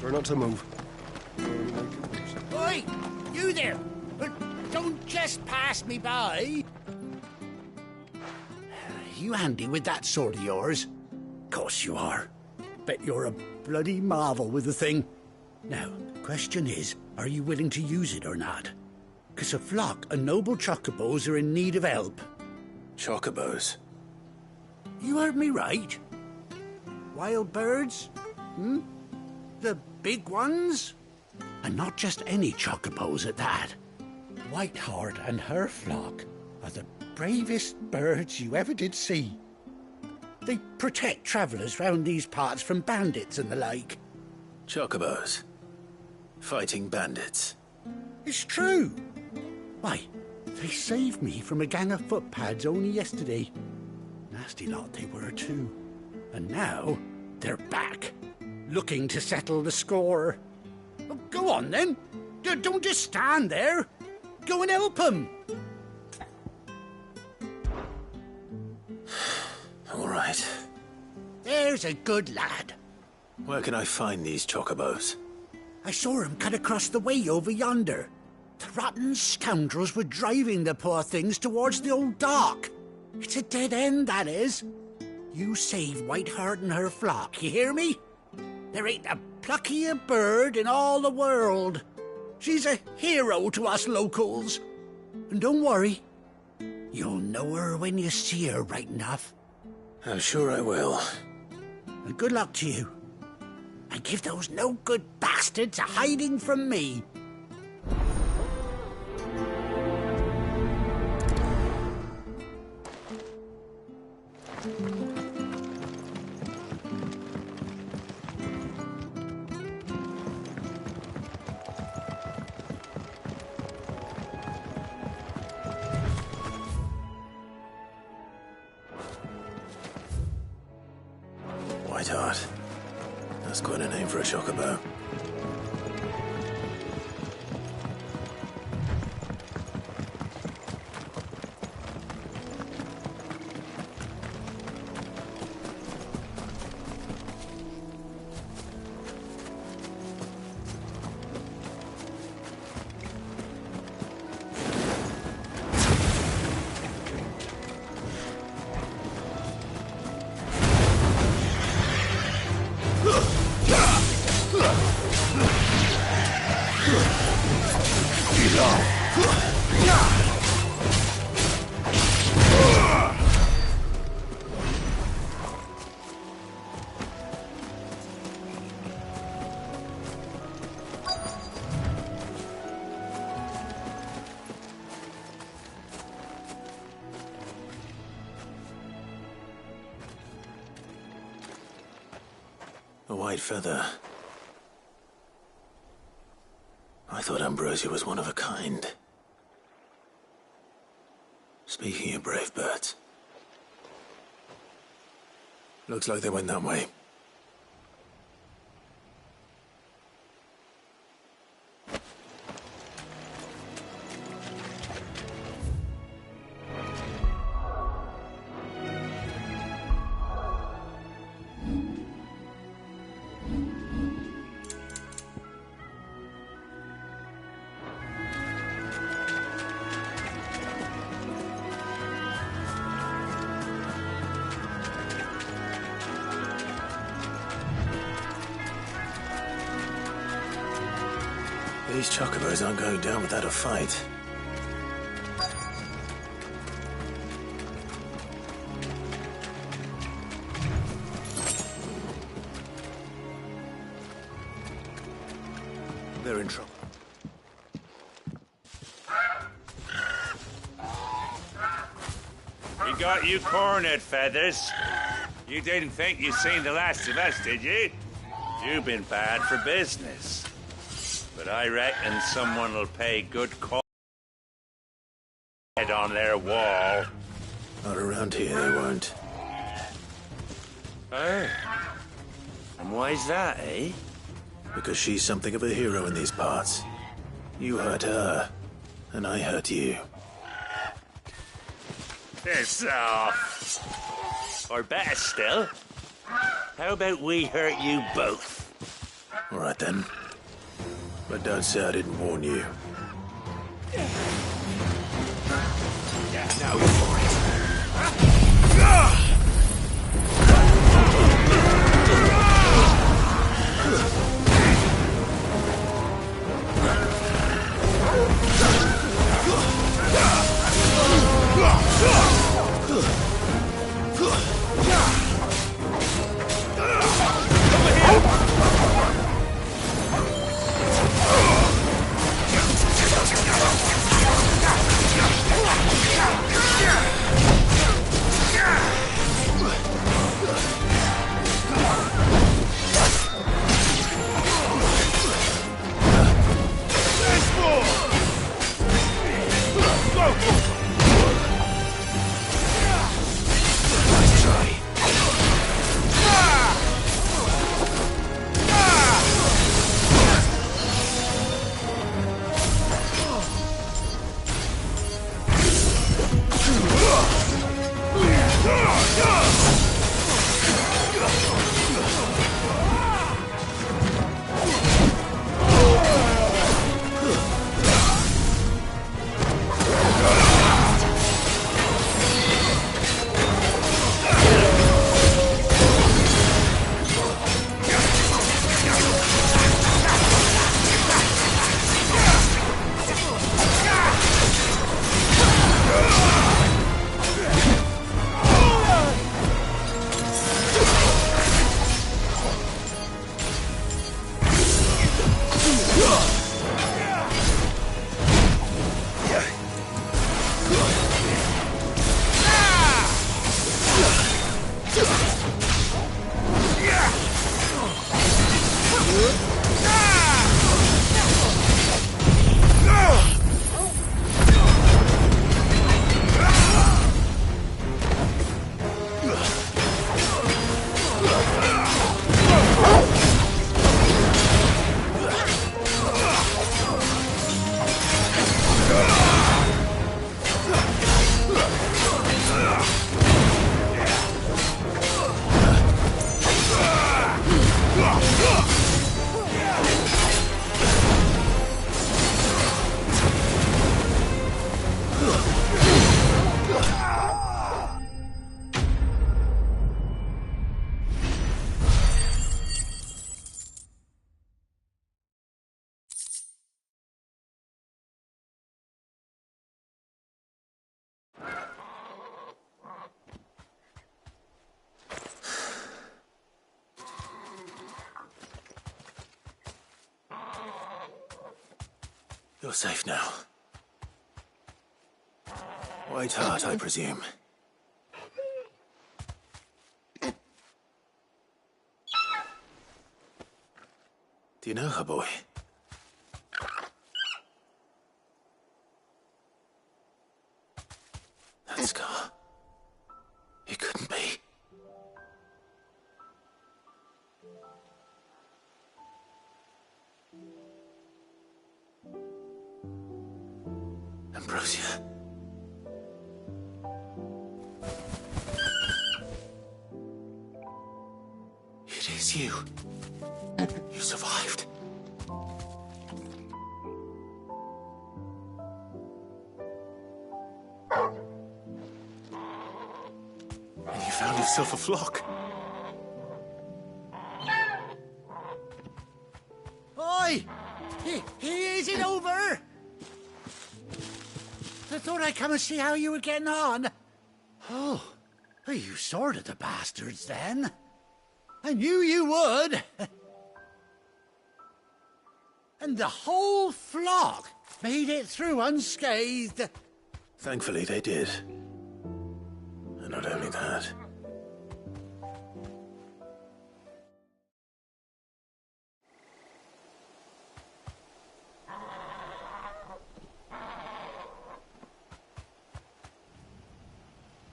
Try not to move. Oi! You there! Don't just pass me by! You handy with that sword of yours? Course you are. Bet you're a bloody marvel with the thing. Now, question is, are you willing to use it or not? 'Cause a flock of noble chocobos are in need of help. Chocobos? You heard me right. Wild birds? The big ones? And not just any chocobos at that. Whiteheart and her flock are the bravest birds you ever did see. They protect travellers round these parts from bandits and the like. Chocobos? Fighting bandits? It's true. Why, they saved me from a gang of footpads only yesterday. Nasty lot they were too. And now they're back, looking to settle the score. Oh, go on then. Don't just stand there. Go and help them. All right. There's a good lad. Where can I find these chocobos? I saw him cut across the way over yonder. The rotten scoundrels were driving the poor things towards the old dock. It's a dead end, that is. You save Whiteheart and her flock, you hear me? There ain't a pluckier bird in all the world. She's a hero to us locals. And don't worry, you'll know her when you see her right enough. I'm sure I will. And good luck to you. And give those no-good bastards a hiding from me. Whiteheart. That's quite a name for a chocobo. A white feather. I thought Ambrosia was one of a kind. Speaking of brave birds. Looks like they went that way. These chocobos aren't going down without a fight. They're in trouble. We got you cornered, Feathers. You didn't think you'd seen the last of us, did you? You've been bad for business. But I reckon someone will pay good call on their wall. Not around here, they won't. Oh. And why's that, eh? Because she's something of a hero in these parts. You hurt her, and I hurt you. Piss off. Or better still, how about we hurt you both? All right then. But don't say I didn't warn you. Yeah, now for it. You're safe now. White Hart, I presume. Do you know her, boy? That scar. It couldn't be. Ambrosia. It is you. You survived. And you found yourself a flock. Oi! Is it over? I thought I'd come and see how you were getting on. Oh, you sorted the bastards then. I knew you would. And the whole flock made it through unscathed. Thankfully, they did. And not only that.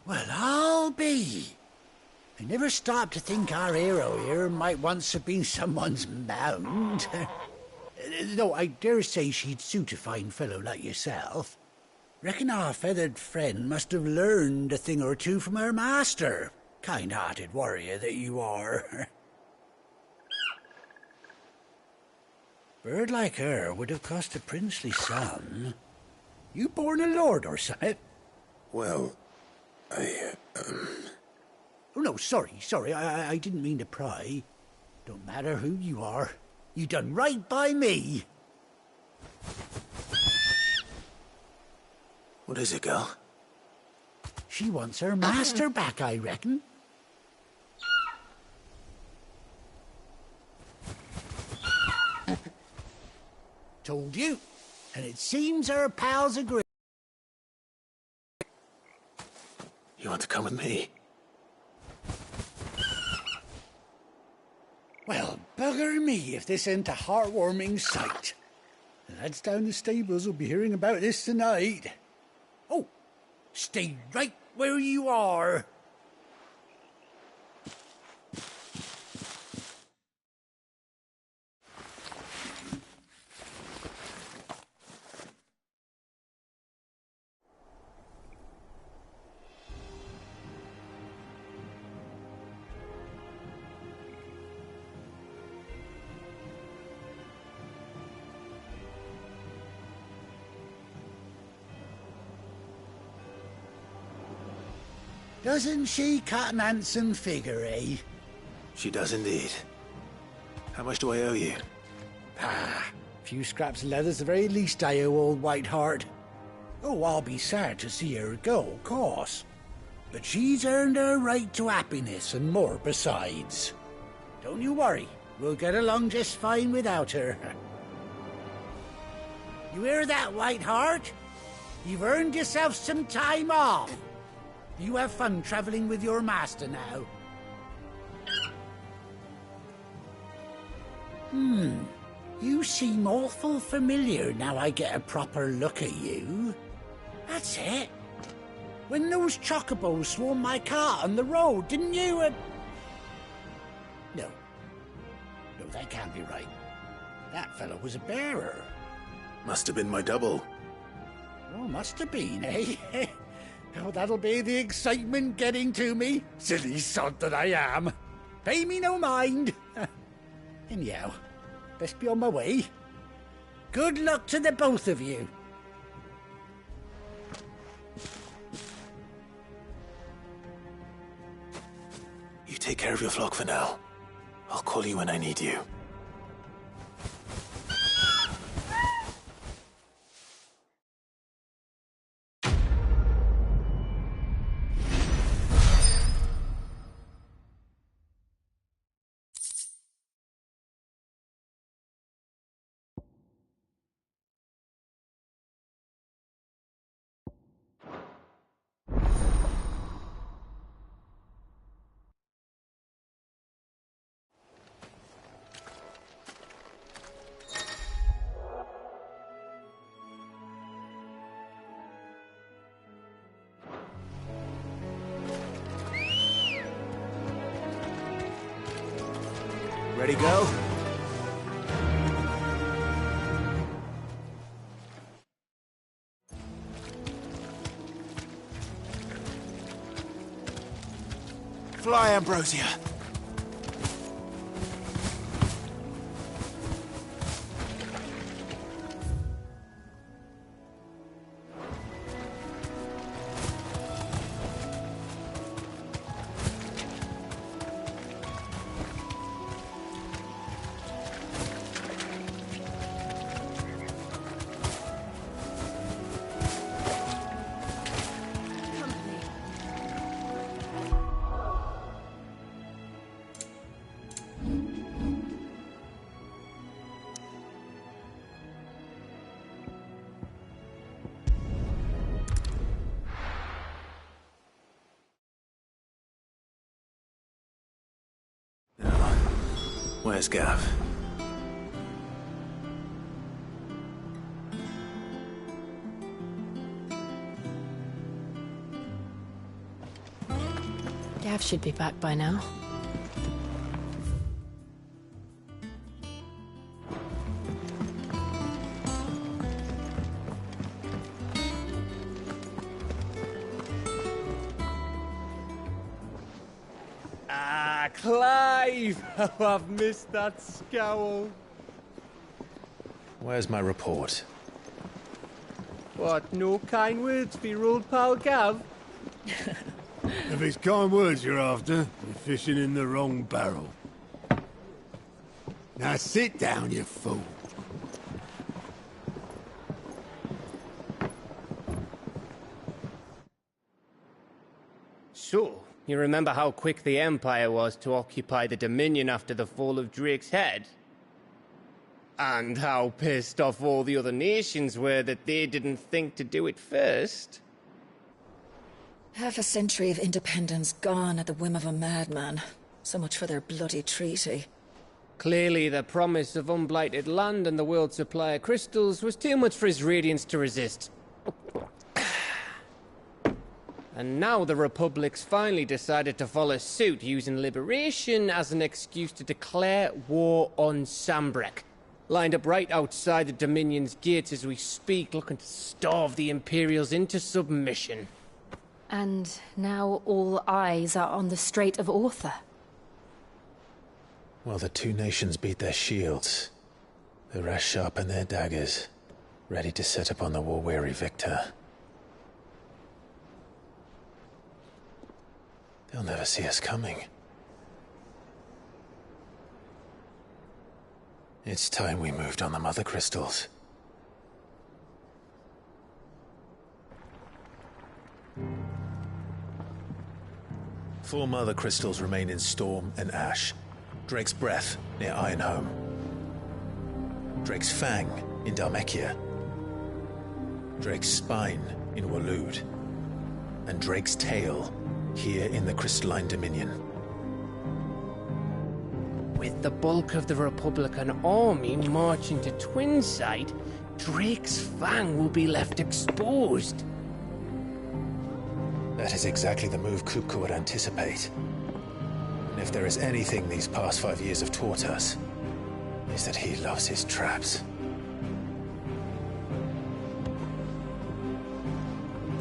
Well, I'll be. I never stopped to think our hero here might once have been someone's mount. Though I dare say she'd suit a fine fellow like yourself. Reckon our feathered friend must have learned a thing or two from her master. Kind-hearted warrior that you are. Bird like her would have cost a princely sum. You born a lord or something? Well, Oh, no, sorry. I didn't mean to pry. Don't matter who you are. You done right by me. What is it, girl? She wants her master back, I reckon. Told you. And it seems her pals agree. You want to come with me? Well, bugger me if this ain't a heartwarming sight. The lads down the stables will be hearing about this tonight. Oh, stay right where you are. Doesn't she cut an handsome figure, eh? She does indeed. How much do I owe you? A few scraps of leather's the very least I owe old Whiteheart. Oh, I'll be sad to see her go, of course. But she's earned her right to happiness and more besides. Don't you worry, we'll get along just fine without her. You hear that, Whiteheart? You've earned yourself some time off. You have fun traveling with your master now. You seem awful familiar now I get a proper look at you. That's it. When those chocobos swarmed my car on the road, didn't you? No, that can't be right. That fellow was a bearer. Must have been my double. Oh, must have been, eh? Oh, that'll be the excitement getting to me. Silly sod that I am. Pay me no mind. Anyhow, best be on my way. Good luck to the both of you. You take care of your flock for now. I'll call you when I need you. Ready, go? Fly, Ambrosia. Where's Gav? Gav should be back by now. Clive! Oh, I've missed that scowl. Where's my report? What, no kind words for your old pal Gav? If it's kind words you're after, you're fishing in the wrong barrel. Now sit down, you fool. So, you remember how quick the Empire was to occupy the Dominion after the fall of Drake's Head? And how pissed off all the other nations were that they didn't think to do it first? Half a century of independence gone at the whim of a madman. So much for their bloody treaty. Clearly, the promise of unblighted land and the world's supply of crystals was too much for his radiance to resist. And now the Republic's finally decided to follow suit, using liberation as an excuse to declare war on Sanbreque. Lined up right outside the Dominion's gates as we speak, looking to starve the Imperials into submission. And now all eyes are on the Strait of Author. Well, the two nations beat their shields. The rest sharpen their daggers, ready to set upon the war-weary victor. They'll never see us coming. It's time we moved on the Mother Crystals. Four Mother Crystals remain in Storm and Ash. Drake's Breath, near Ironhome. Drake's Fang, in Dhalmekia. Drake's Spine, in Waloed. And Drake's Tail, here in the Crystalline Dominion. With the bulk of the Republican army marching to Twinside, Drake's Fang will be left exposed. That is exactly the move Kupka would anticipate. And if there is anything these past 5 years have taught us, is that he loves his traps.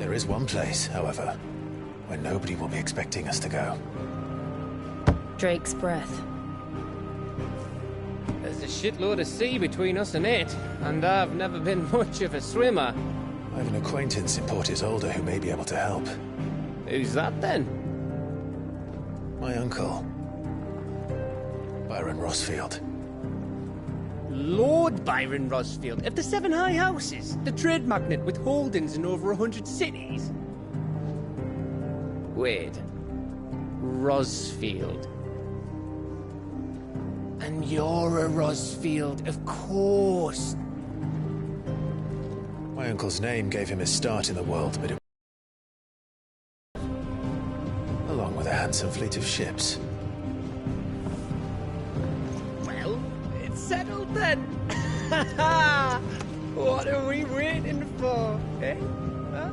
There is one place, however, where nobody will be expecting us to go. Drake's Breath. There's a shitload of sea between us and it, and I've never been much of a swimmer. I have an acquaintance in Port Isolde who may be able to help. Who's that then? My uncle, Byron Rosfield. Lord Byron Rosfield of the Seven High Houses, the trade magnate with holdings in over 100 cities. Wait, Rosfield. And you're a Rosfield, of course. My uncle's name gave him his start in the world, but it... along with a handsome fleet of ships. Well, it's settled then. What are we waiting for, eh? Huh?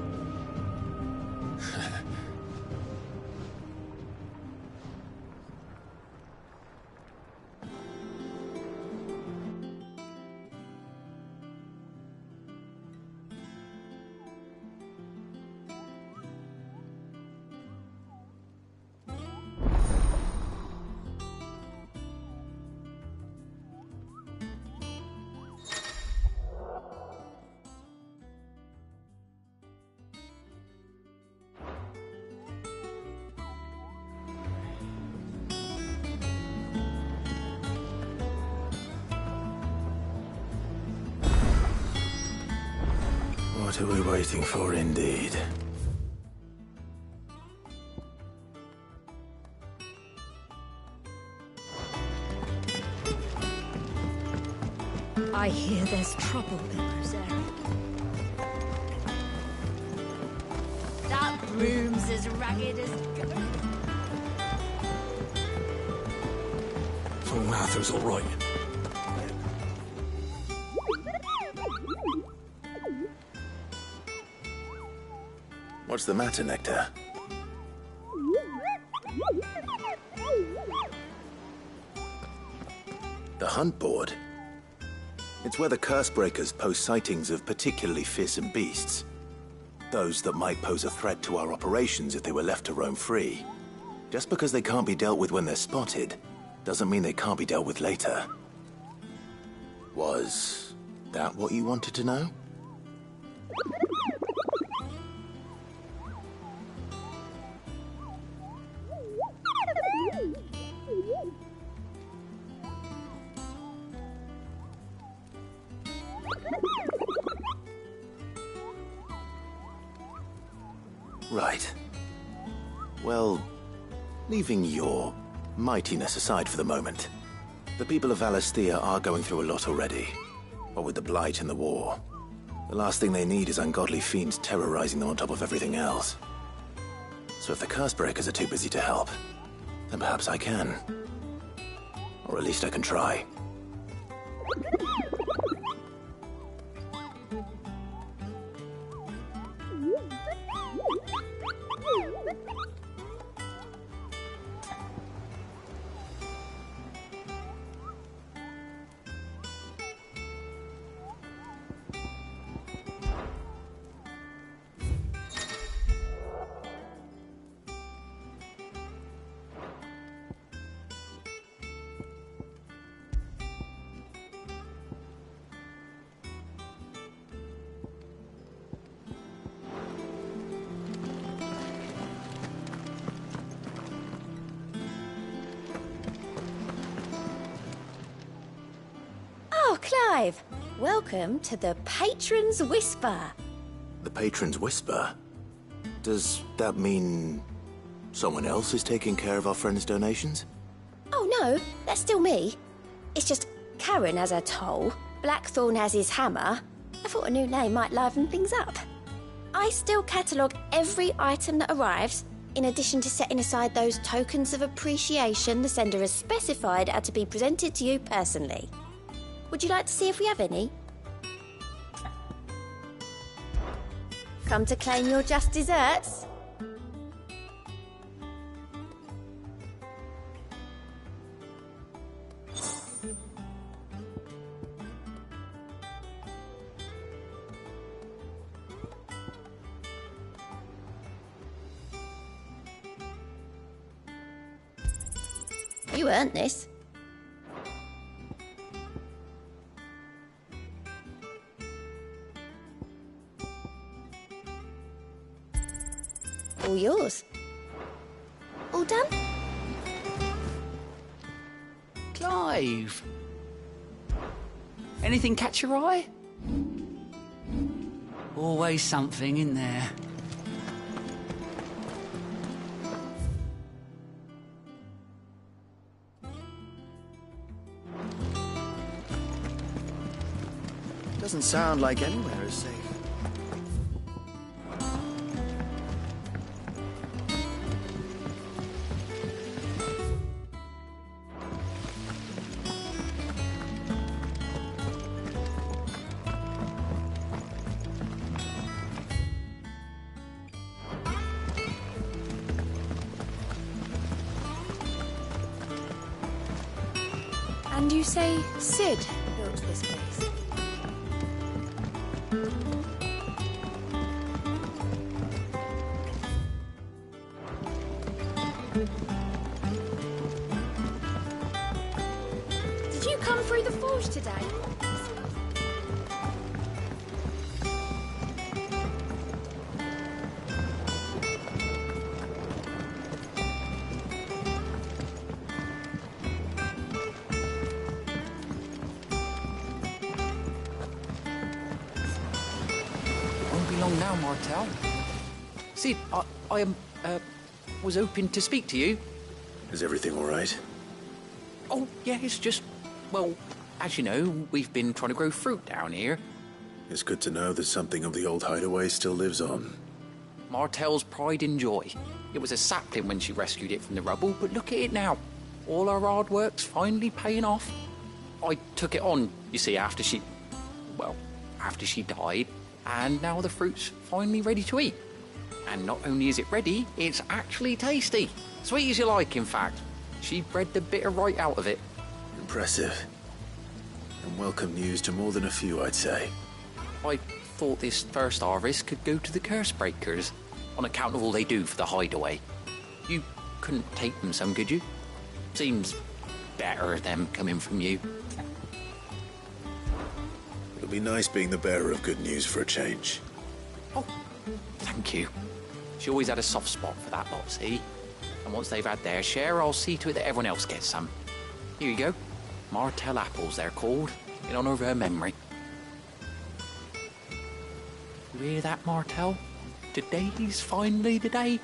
What are we waiting for, indeed? I hear there's trouble in this area. That room's as ragged as... Full Mather's all right. What's the matter, Nectar? The Hunt Board? It's where the Cursebreakers post sightings of particularly fearsome beasts. Those that might pose a threat to our operations if they were left to roam free. Just because they can't be dealt with when they're spotted, doesn't mean they can't be dealt with later. Was that what you wanted to know? Right. Well, leaving your mightiness aside for the moment, the people of Valisthea are going through a lot already. What with the Blight and the war. The last thing they need is ungodly fiends terrorizing them on top of everything else. So if the Cursebreakers are too busy to help, then perhaps I can. Or at least I can try. Oh, Clive! Welcome to the Patron's Whisper. The Patron's Whisper? Does that mean someone else is taking care of our friend's donations? Oh no, that's still me. It's just Karen has her toll, Blackthorn has his hammer. I thought a new name might liven things up. I still catalogue every item that arrives, in addition to setting aside those tokens of appreciation the sender has specified are to be presented to you personally. Would you like to see if we have any? Come to claim your just desserts? You earned this. All yours. All done? Clive! Anything catch your eye? Always something in there. Doesn't sound like anywhere is safe. And you say Sid built this place? Did you come through the forge today? Won't be long now, Martel. Sid, I was hoping to speak to you. Is everything all right? Oh, yeah, it's just, well, as you know, we've been trying to grow fruit down here. It's good to know that something of the old hideaway still lives on. Martel's pride and joy. It was a sapling when she rescued it from the rubble, but look at it now. All our hard work's finally paying off. I took it on, you see, after she died, and now the fruit's finally ready to eat. And not only is it ready, it's actually tasty. Sweet as you like, in fact. She bred the bitter right out of it. Impressive. And welcome news to more than a few, I'd say. I thought this first harvest could go to the Cursebreakers, on account of all they do for the hideaway. You couldn't take them some, could you? Seems better them coming from you. It'll be nice being the bearer of good news for a change. Oh, thank you. She always had a soft spot for that lot, see? And once they've had their share, I'll see to it that everyone else gets some. Here you go. Martell apples, they're called, in honour of her memory. You hear that, Martell? Today's finally the day.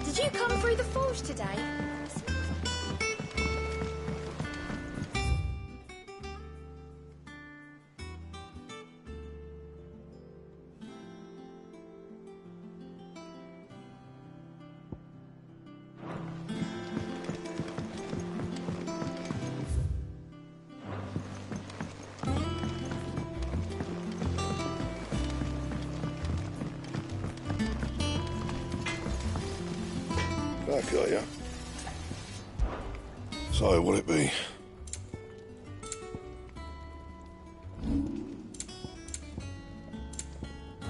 Did you come through the forge today? Back, are ya? So, what'll it be?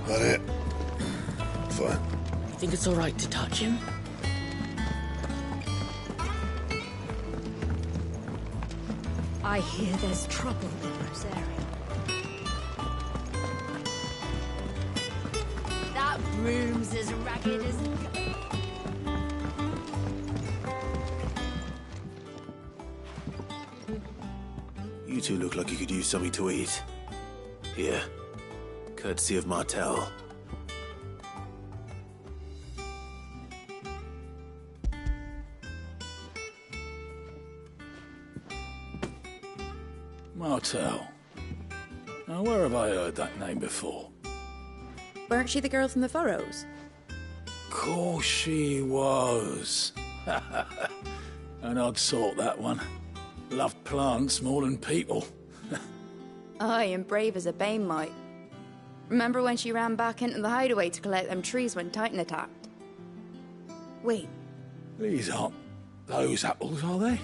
That it? Fine. You think it's all right to touch him? I hear there's trouble in Rosaria. That room's as ragged as... You two look like you could use something to eat. Here. Courtesy of Martell. Martell. Now, where have I heard that name before? Weren't she the girl from the Furrows? Course she was. An odd sort, that one. Loved plants more than people. Aye, and brave as a bane might. Remember when she ran back into the hideaway to collect them trees when Titan attacked? Wait. These aren't those apples, are they?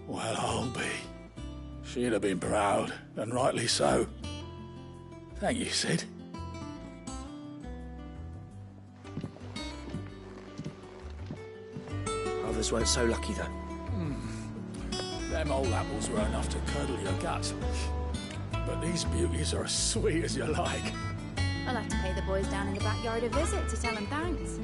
Well, I'll be. She'd have been proud, and rightly so. Thank you, Sid. Others weren't so lucky, though. Them old apples were enough to curdle your guts. But these beauties are as sweet as you like. I'll have to pay the boys down in the backyard a visit to tell them thanks.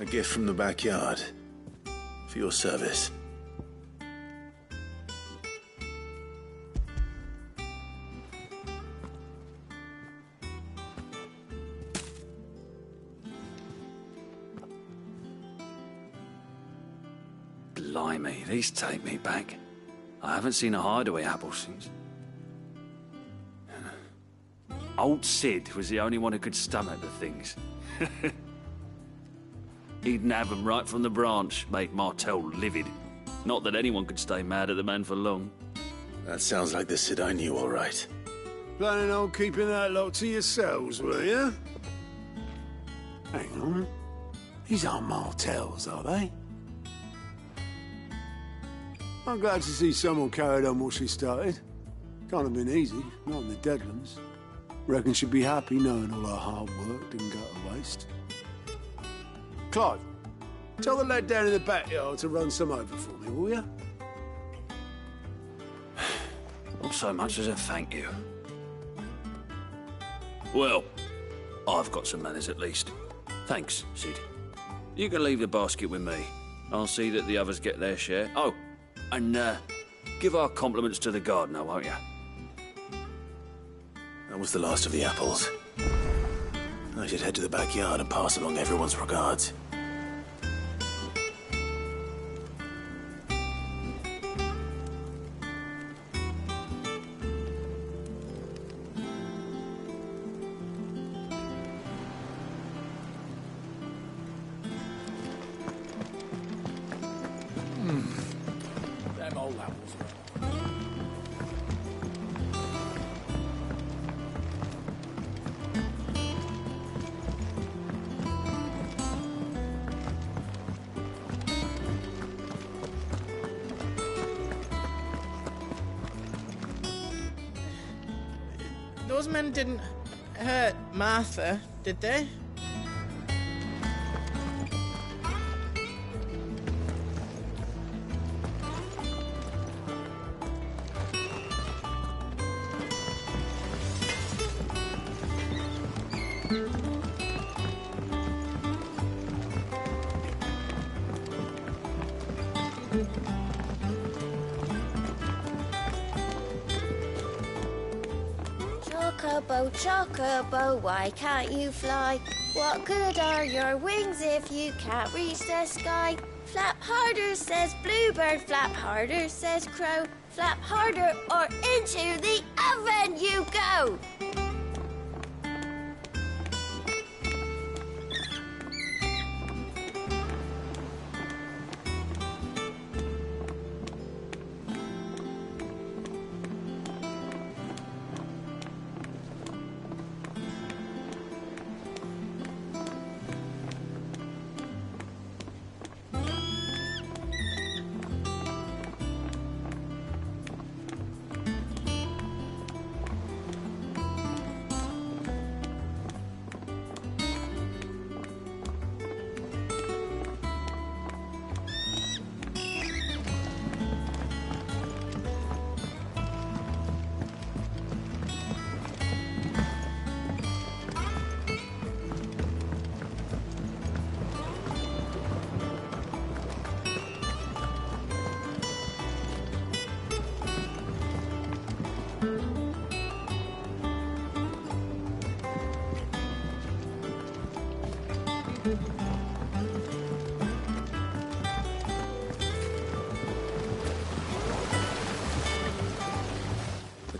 A gift from the backyard. For your service. Blimey, these take me back. I haven't seen a hideaway apple since. Old Sid was the only one who could stomach the things. He'd nab them right from the branch, make Martell livid. Not that anyone could stay mad at the man for long. That sounds like the Sid I knew, all right. Planning on keeping that lot to yourselves, were you? Hang on. These aren't Martells, are they? I'm glad to see someone carried on what she started. Can't have been easy, not in the Deadlands. Reckon she'd be happy knowing all her hard work didn't go to waste. Clive, tell the lad down in the backyard to run some over for me, will you? Not so much as a thank you. Well, I've got some manners at least. Thanks, Sid. You can leave the basket with me. I'll see that the others get their share. Oh, and give our compliments to the gardener, won't you? That was the last of the apples. I should head to the backyard and pass along everyone's regards. Them old apples. Those men didn't hurt Martha, did they? Chocobo, Chocobo, why can't you fly? What good are your wings if you can't reach the sky? Flap harder, says Bluebird, flap harder, says Crow. Flap harder or into the oven you go!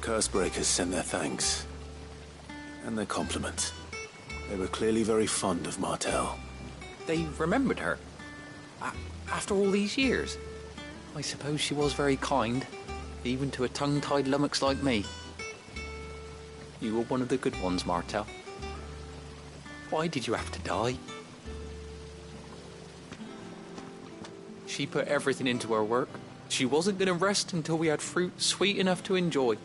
Cursebreakers send their thanks. And their compliments. They were clearly very fond of Martell. They remembered her. After all these years. I suppose she was very kind, even to a tongue-tied lummox like me. You were one of the good ones, Martell. Why did you have to die? She put everything into her work. She wasn't going to rest until we had fruit sweet enough to enjoy.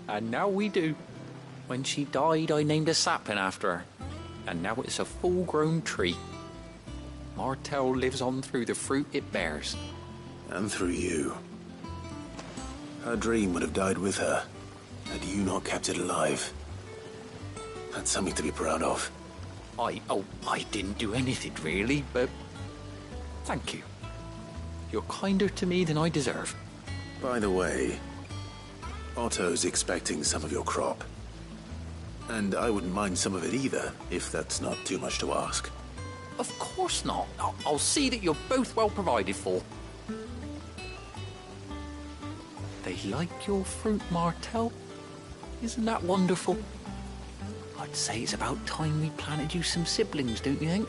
And now we do. When she died, I named a sapling after her. And now it's a full-grown tree. Martell lives on through the fruit it bears. And through you. Her dream would have died with her, had you not kept it alive. That's something to be proud of. I didn't do anything really, but thank you. You're kinder to me than I deserve. By the way, Otto's expecting some of your crop. And I wouldn't mind some of it either, if that's not too much to ask. Of course not. I'll see that you're both well provided for. They like your fruit, Martel. Isn't that wonderful? I'd say it's about time we planted you some siblings, don't you think?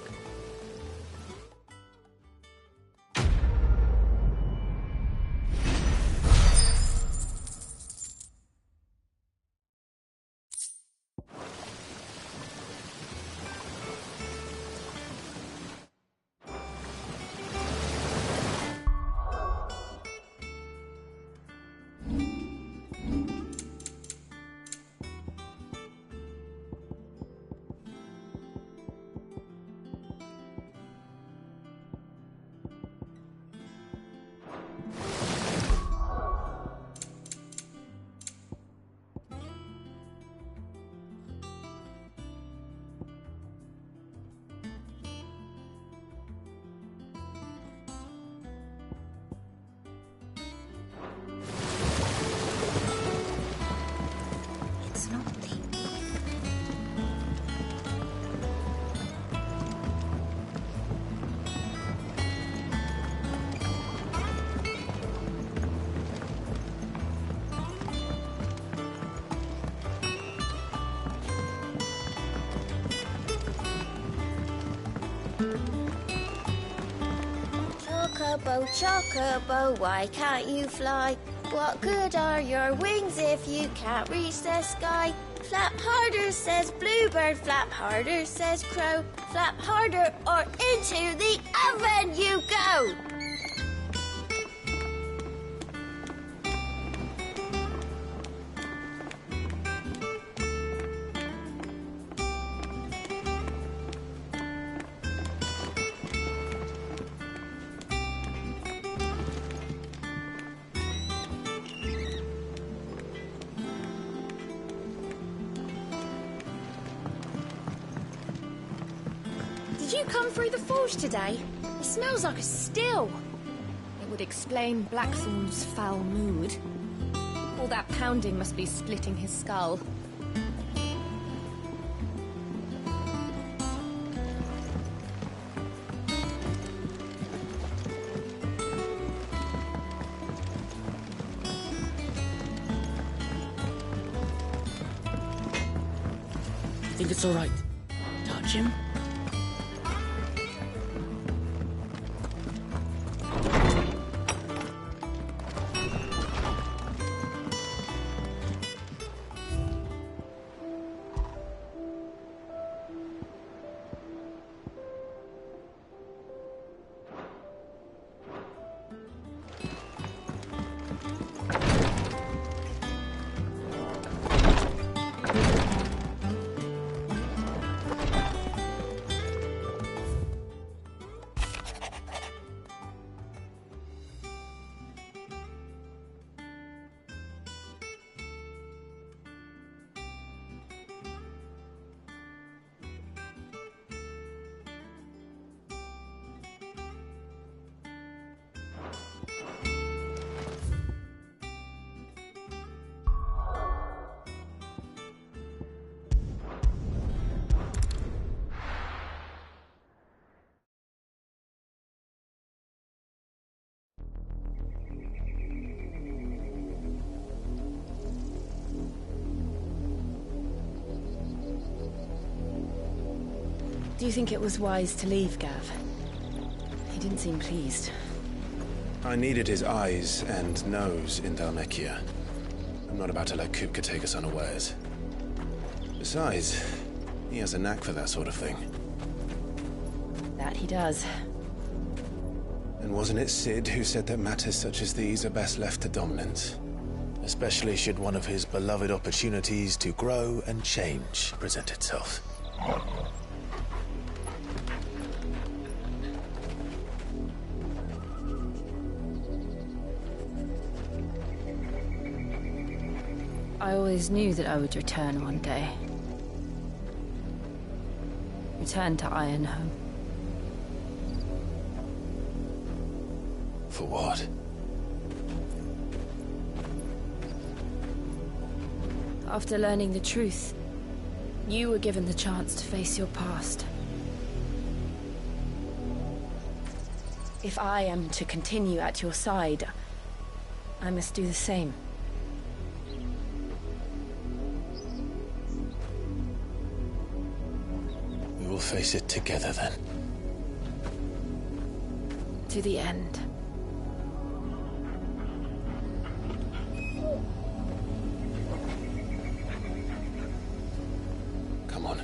Chocobo, Chocobo, why can't you fly? What good are your wings if you can't reach the sky? Flap harder, says Bluebird, flap harder, says Crow. Flap harder or into the oven you go! Did you come through the forge today? It smells like a still. It would explain Blackthorn's foul mood. All that pounding must be splitting his skull. Think it's all right? Touch him? Do you think it was wise to leave, Gav? He didn't seem pleased. I needed his eyes and nose in Dhalmekia. I'm not about to let Kupka take us unawares. Besides, he has a knack for that sort of thing. That he does. And wasn't it Cid who said that matters such as these are best left to dominance? Especially should one of his beloved opportunities to grow and change present itself. I always knew that I would return one day. return to Ironhome. For what? After learning the truth, you were given the chance to face your past. If I am to continue at your side, I must do the same. We will face it together then. To the end. Come on.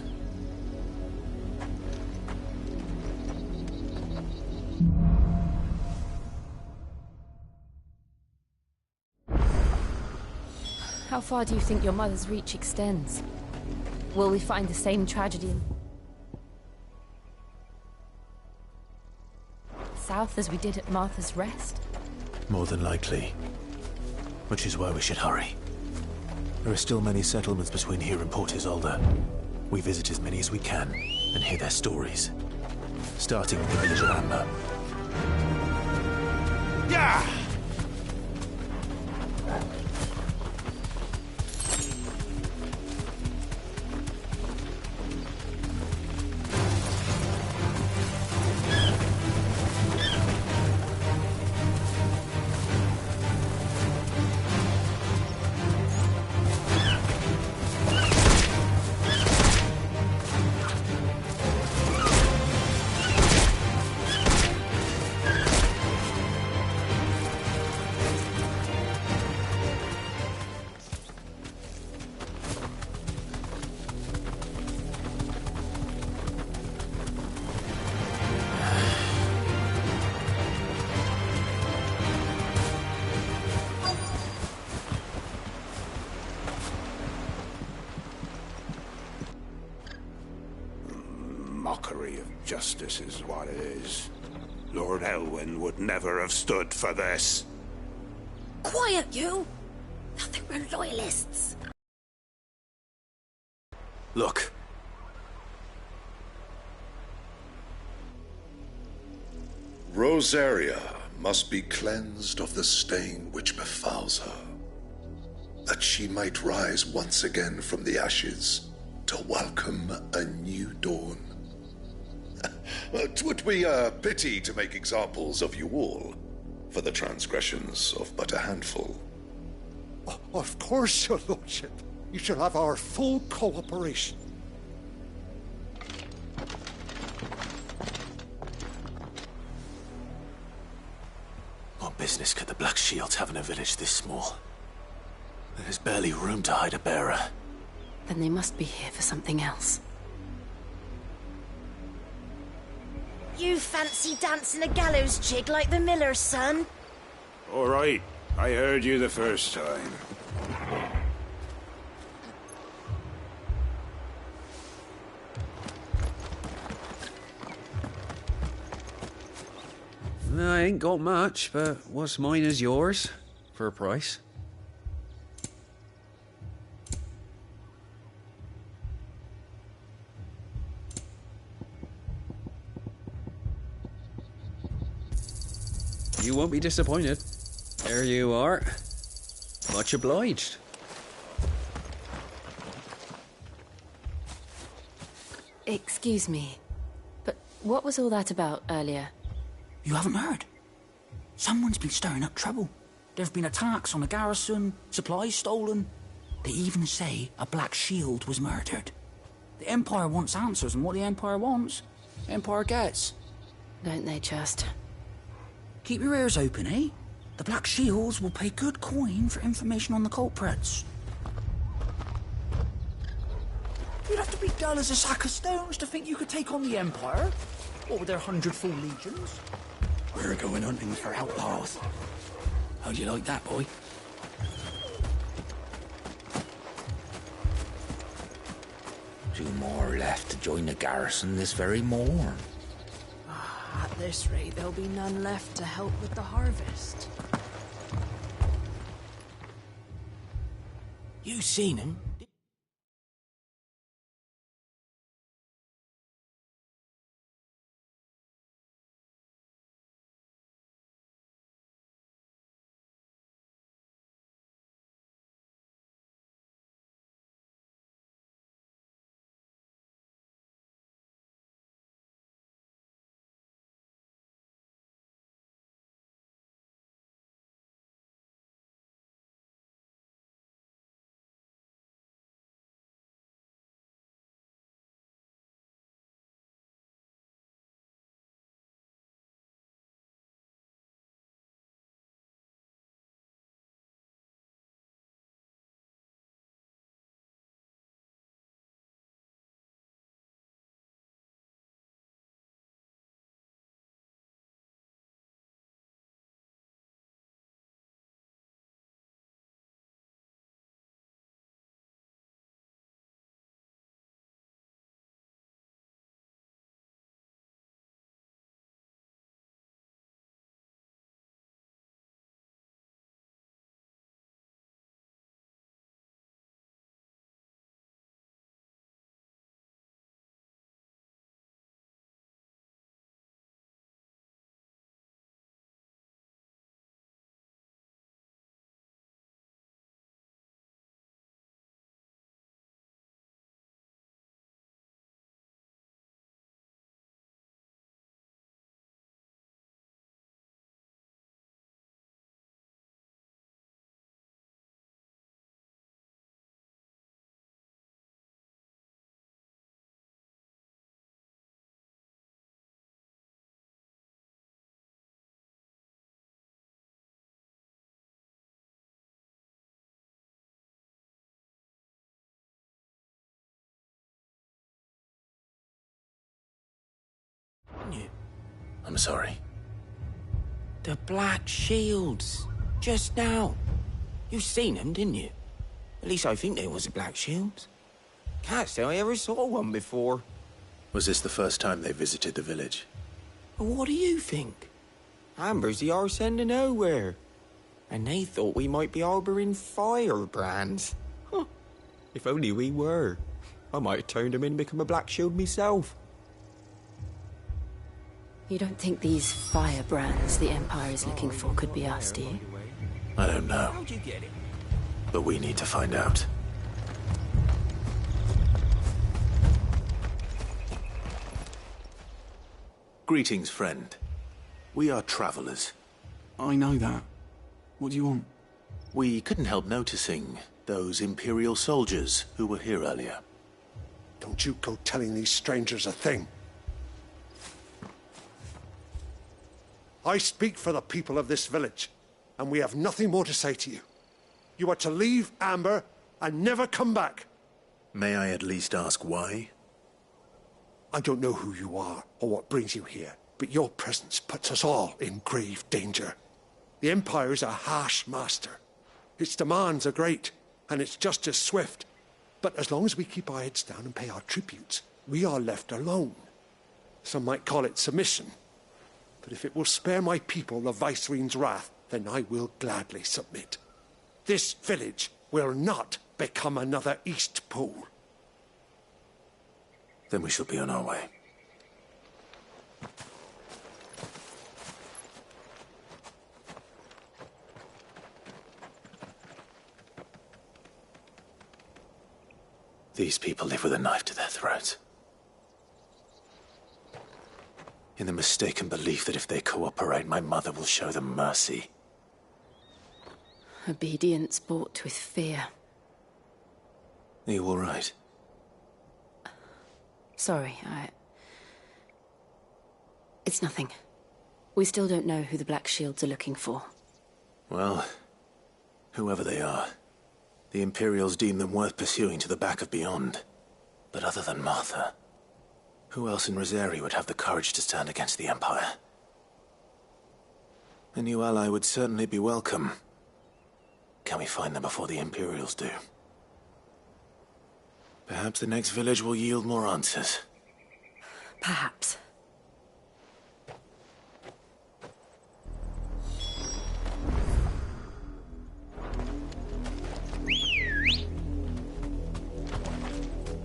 How far do you think your mother's reach extends? Will we find the same tragedy south as we did at Martha's Rest? More than likely. Which is why we should hurry. There are still many settlements between here and Port Isolde. We visit as many as we can and hear their stories. Starting with the village of Amber. Yeah! Mockery of justice is what it is. Lord Elwyn would never have stood for this. Quiet, you! Nothing but loyalists. Look. Rosaria must be cleansed of the stain which befouls her, that she might rise once again from the ashes to welcome a new dawn. 'Twould be a pity to make examples of you all for the transgressions of but a handful. Of course, your lordship. You shall have our full cooperation. What business could the Black Shields have in a village this small? There's barely room to hide a bearer. Then they must be here for something else. You fancy dancing a gallows jig like the miller's son? All right, I heard you the first time. I ain't got much, but what's mine is yours, for a price. You won't be disappointed. There you are. Much obliged. Excuse me, but what was all that about earlier? You haven't heard? Someone's been stirring up trouble. There have been attacks on the garrison, supplies stolen. They even say a Black Shield was murdered. The Empire wants answers, and what the Empire wants, the Empire gets. Don't they just? Keep your ears open, eh? The Black Shields will pay good coin for information on the culprits. You'd have to be dull as a sack of stones to think you could take on the Empire. What with their 100 full legions? We're going hunting for outlaws. How'd you like that, boy? Two more left to join the garrison this very morn. At this rate, there'll be none left to help with the harvest. You seen him? I'm sorry. The Black Shields. Just now. You seen them, didn't you? At least I think they was the Black Shields. Can't say I ever saw one before. Was this the first time they visited the village? What do you think? Amber's the arse end of nowhere. And they thought we might be harbouring firebrands. Huh. If only we were. I might have turned them in and become a Black Shield myself. You don't think these firebrands the Empire is looking for could be us, do you? I don't know. But we need to find out. Greetings, friend. We are travelers. I know that. What do you want? We couldn't help noticing those Imperial soldiers who were here earlier. Don't you go telling these strangers a thing. I speak for the people of this village, and we have nothing more to say to you. You are to leave Amber and never come back. May I at least ask why? I don't know who you are or what brings you here, but your presence puts us all in grave danger. The Empire is a harsh master. Its demands are great, and its justice swift. But as long as we keep our heads down and pay our tributes, we are left alone. Some might call it submission. But if it will spare my people the Viceroy's wrath, then I will gladly submit. This village will not become another Eastpool. Then we shall be on our way. These people live with a knife to their throats. In the mistaken belief that if they cooperate, my mother will show them mercy. Obedience bought with fear. Are you all right? Sorry, It's nothing. We still don't know who the Black Shields are looking for. Well, whoever they are, the Imperials deem them worth pursuing to the back of beyond. But other than Martha, who else in Rosari would have the courage to stand against the Empire? A new ally would certainly be welcome. Can we find them before the Imperials do? Perhaps the next village will yield more answers. Perhaps.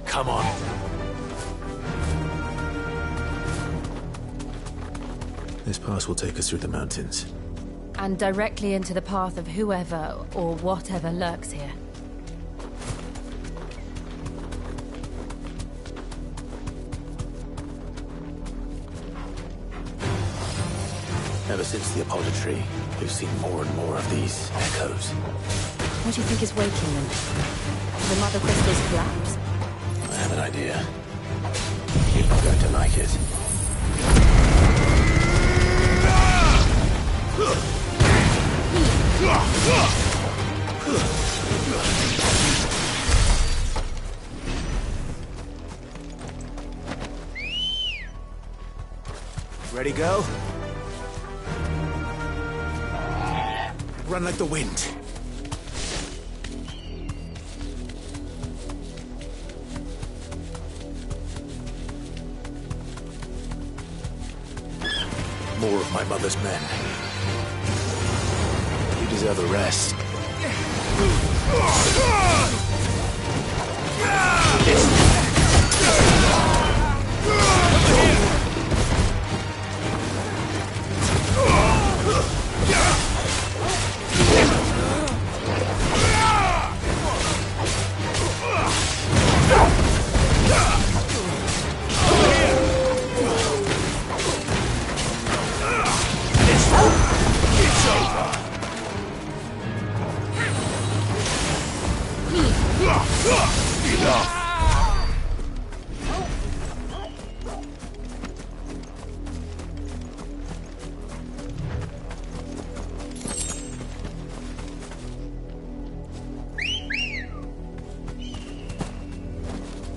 Come on. This pass will take us through the mountains. And directly into the path of whoever or whatever lurks here. Ever since the Apodatory, we've seen more and more of these echoes. What do you think is waking them? The Mother Crystal's collapse? I have an idea. You're not going to like it. Ready, go? Run like the wind. More of my mother's men. You deserve a rest.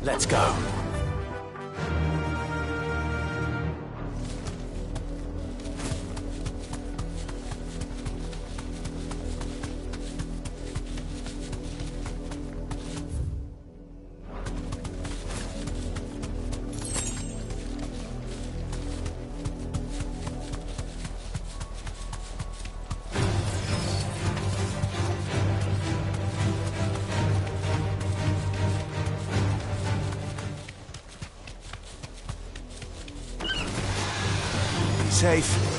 Let's go. safe.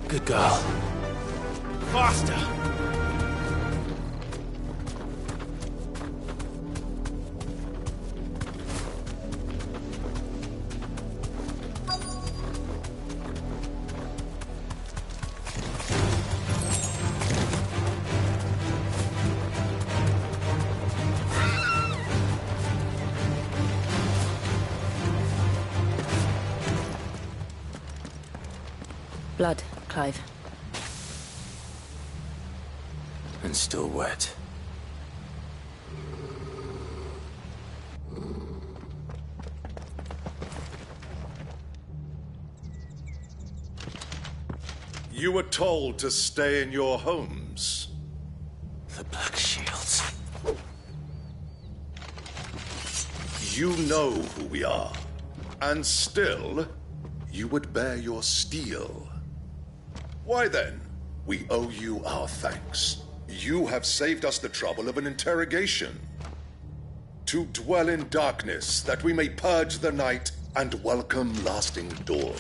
Good girl. Faster! Blood, Clive. And still wet. You were told to stay in your homes. The Black Shields. You know who we are. And still, you would bear your steel. Why then, we owe you our thanks. You have saved us the trouble of an interrogation. To dwell in darkness, that we may purge the night and welcome lasting dawn.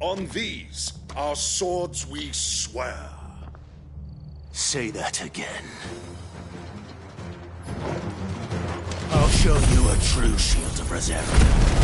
On these, our swords we swear. Say that again. I'll show you a true shield of reserve.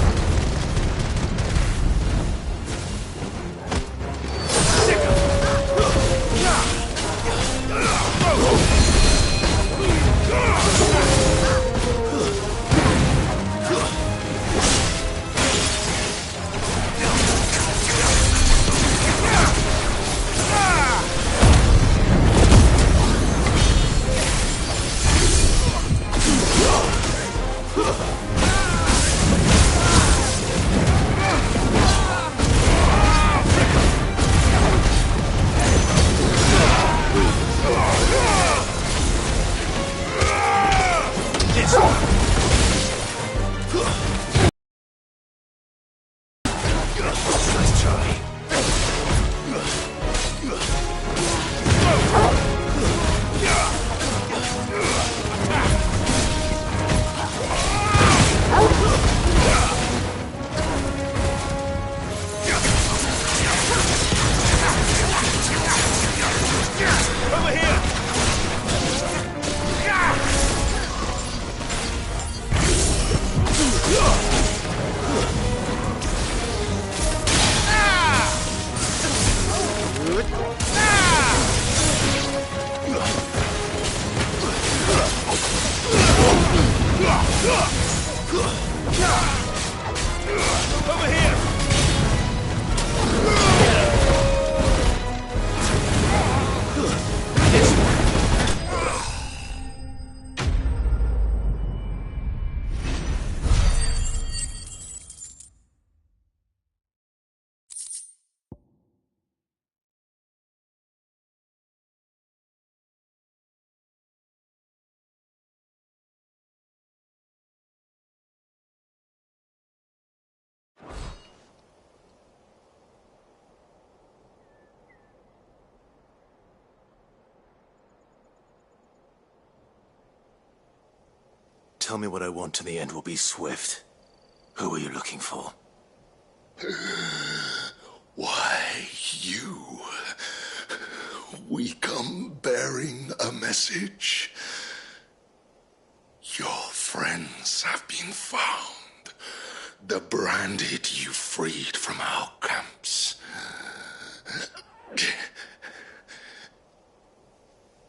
Tell me what I want and the end will be swift. Who are you looking for? Why, you. We come bearing a message. Your friends have been found. The branded you freed from our camps.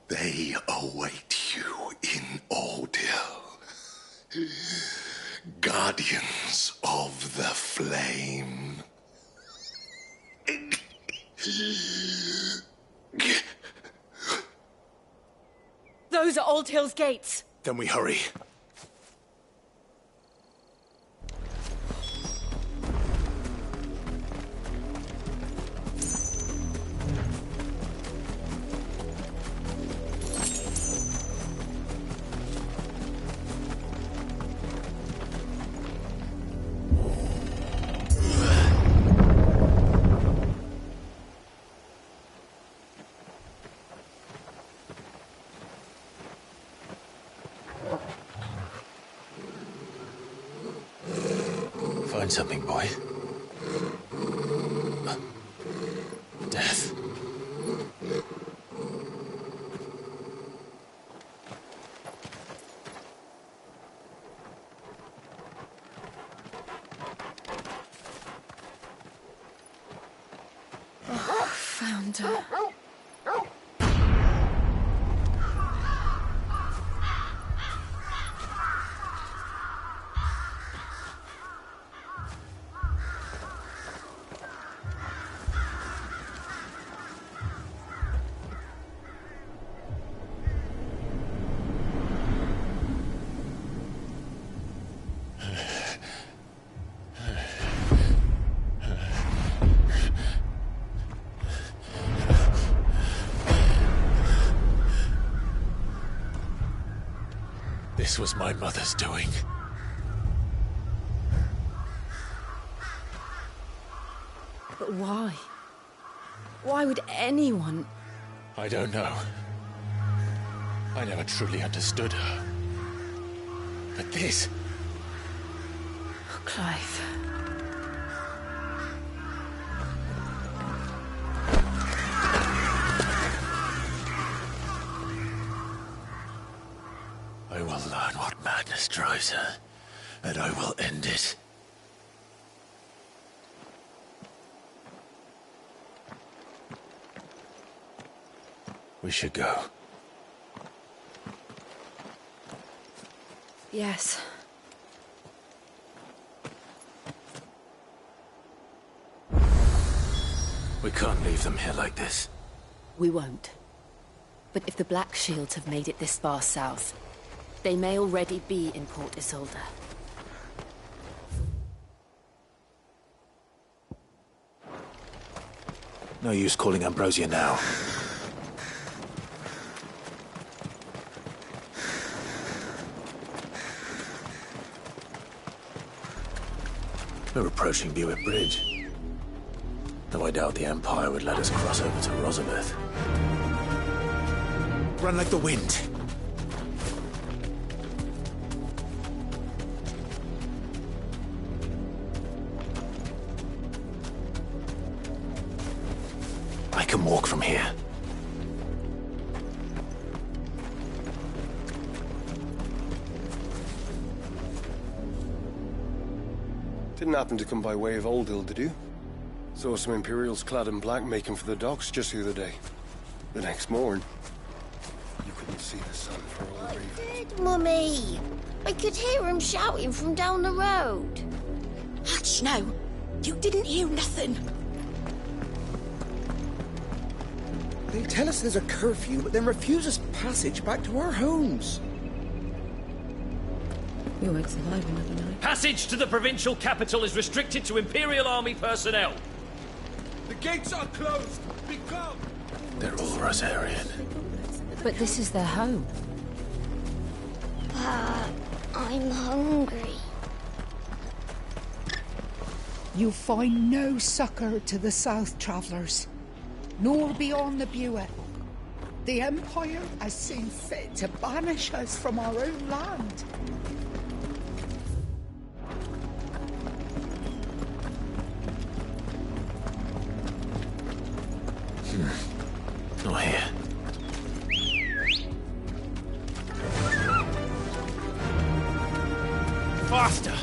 They await you in Oldhill. Guardians Those are Old Hill's gates. Then we hurry. Find something, boy. Death. Oh, found her. This was my mother's doing. But why? Why would anyone... I don't know. I never truly understood her. But this... Oh, Clive. I will learn what madness drives her, and I will end it. We should go. Yes. We can't leave them here like this. We won't. But if the Black Shields have made it this far south, they may already be in Port Isolde. No use calling Ambrosia now. We're approaching Buick Bridge. Though I doubt the Empire would let us cross over to Rosabeth. Run like the wind. I can walk from here. Didn't happen to come by way of Old Hill, did you? Saw some Imperials clad in black making for the docks just the other day. The next morn, you couldn't see the sun for all the reason. Good, Mummy. I could hear him shouting from down the road. Hush now. You didn't hear nothing. They tell us there's a curfew, but then refuse us passage back to our homes. We won't survive another night. Passage to the provincial capital is restricted to Imperial Army personnel. The gates are closed. Be calm. They're all Rosarian. But this is their home. But I'm hungry. You find no succor to the south travellers, nor beyond the Buet. The Empire has seen fit to banish us from our own land. Not here. Faster!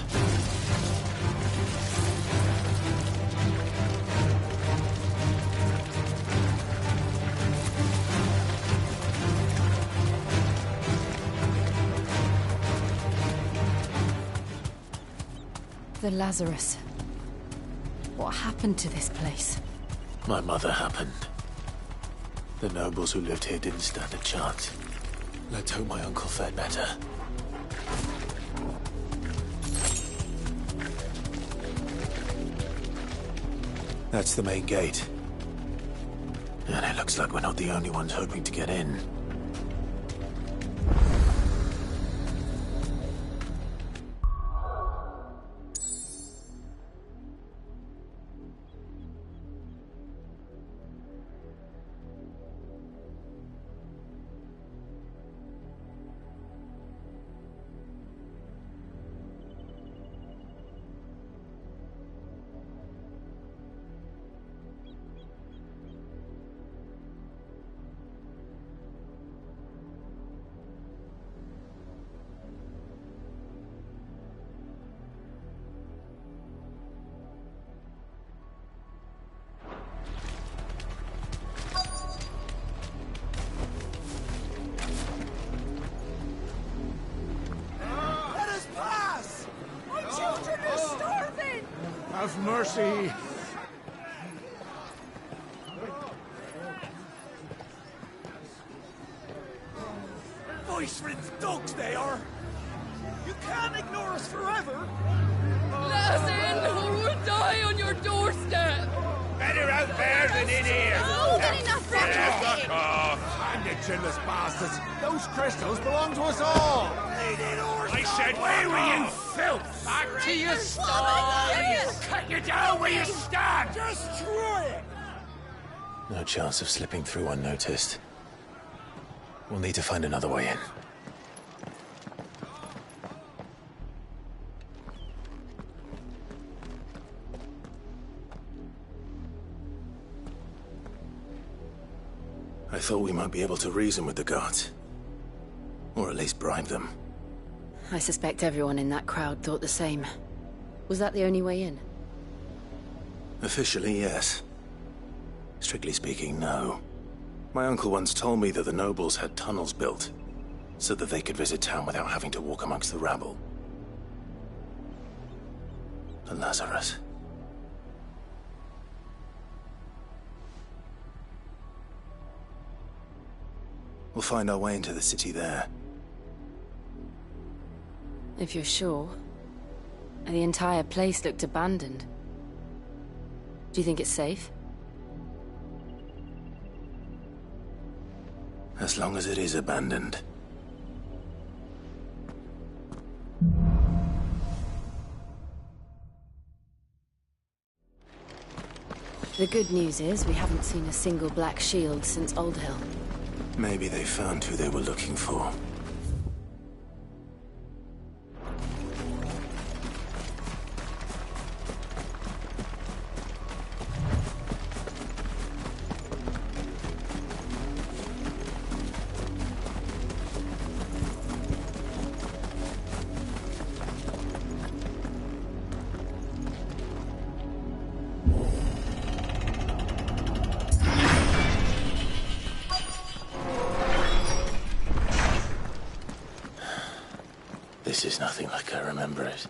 The Lazarus. What happened to this place? My mother happened. The nobles who lived here didn't stand a chance. Let's hope my uncle fared better. That's the main gate. And it looks like we're not the only ones hoping to get in. Have mercy. Voice-ridden dogs they are. You can't ignore us forever. Let us in, or we'll die on your doorstep. Better out there than in here. Oh, good enough for Fuck off. And the chinless bastards. Those crystals belong to us all. I said, where were you, filth? Back to your sties. Cut you down where you stand. Destroy it. No chance of slipping through unnoticed. We'll need to find another way in. I thought we might be able to reason with the guards. Or at least bribe them. I suspect everyone in that crowd thought the same. Was that the only way in? Officially, yes. Strictly speaking, no. My uncle once told me that the nobles had tunnels built, so that they could visit town without having to walk amongst the rabble. The Lazarus. We'll find our way into the city there. If you're sure. The entire place looked abandoned. Do you think it's safe? As long as it is abandoned. The good news is we haven't seen a single black shield since Old Hill. Maybe they found who they were looking for. This is nothing like I remember it.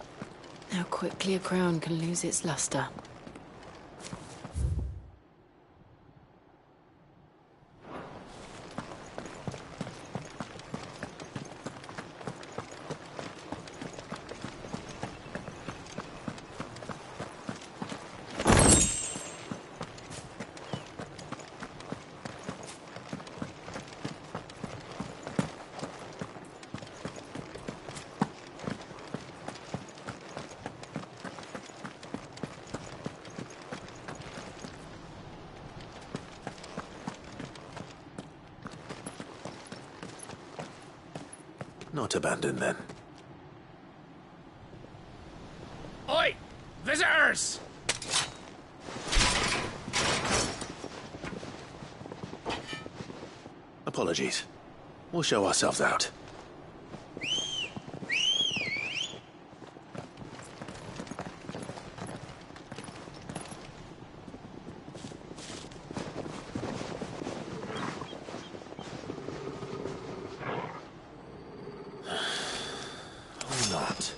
How quickly a crown can lose its luster. Not abandoned, then. Oi! Visitors! Apologies. We'll show ourselves out. Not.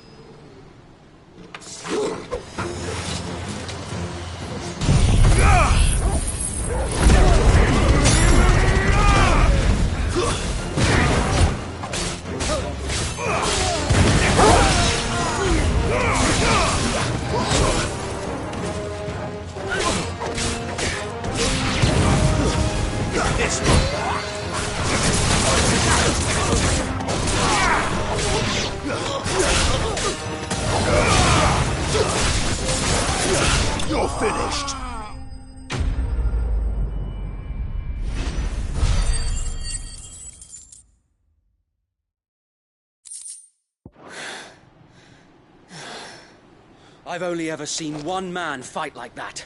I've only ever seen one man fight like that.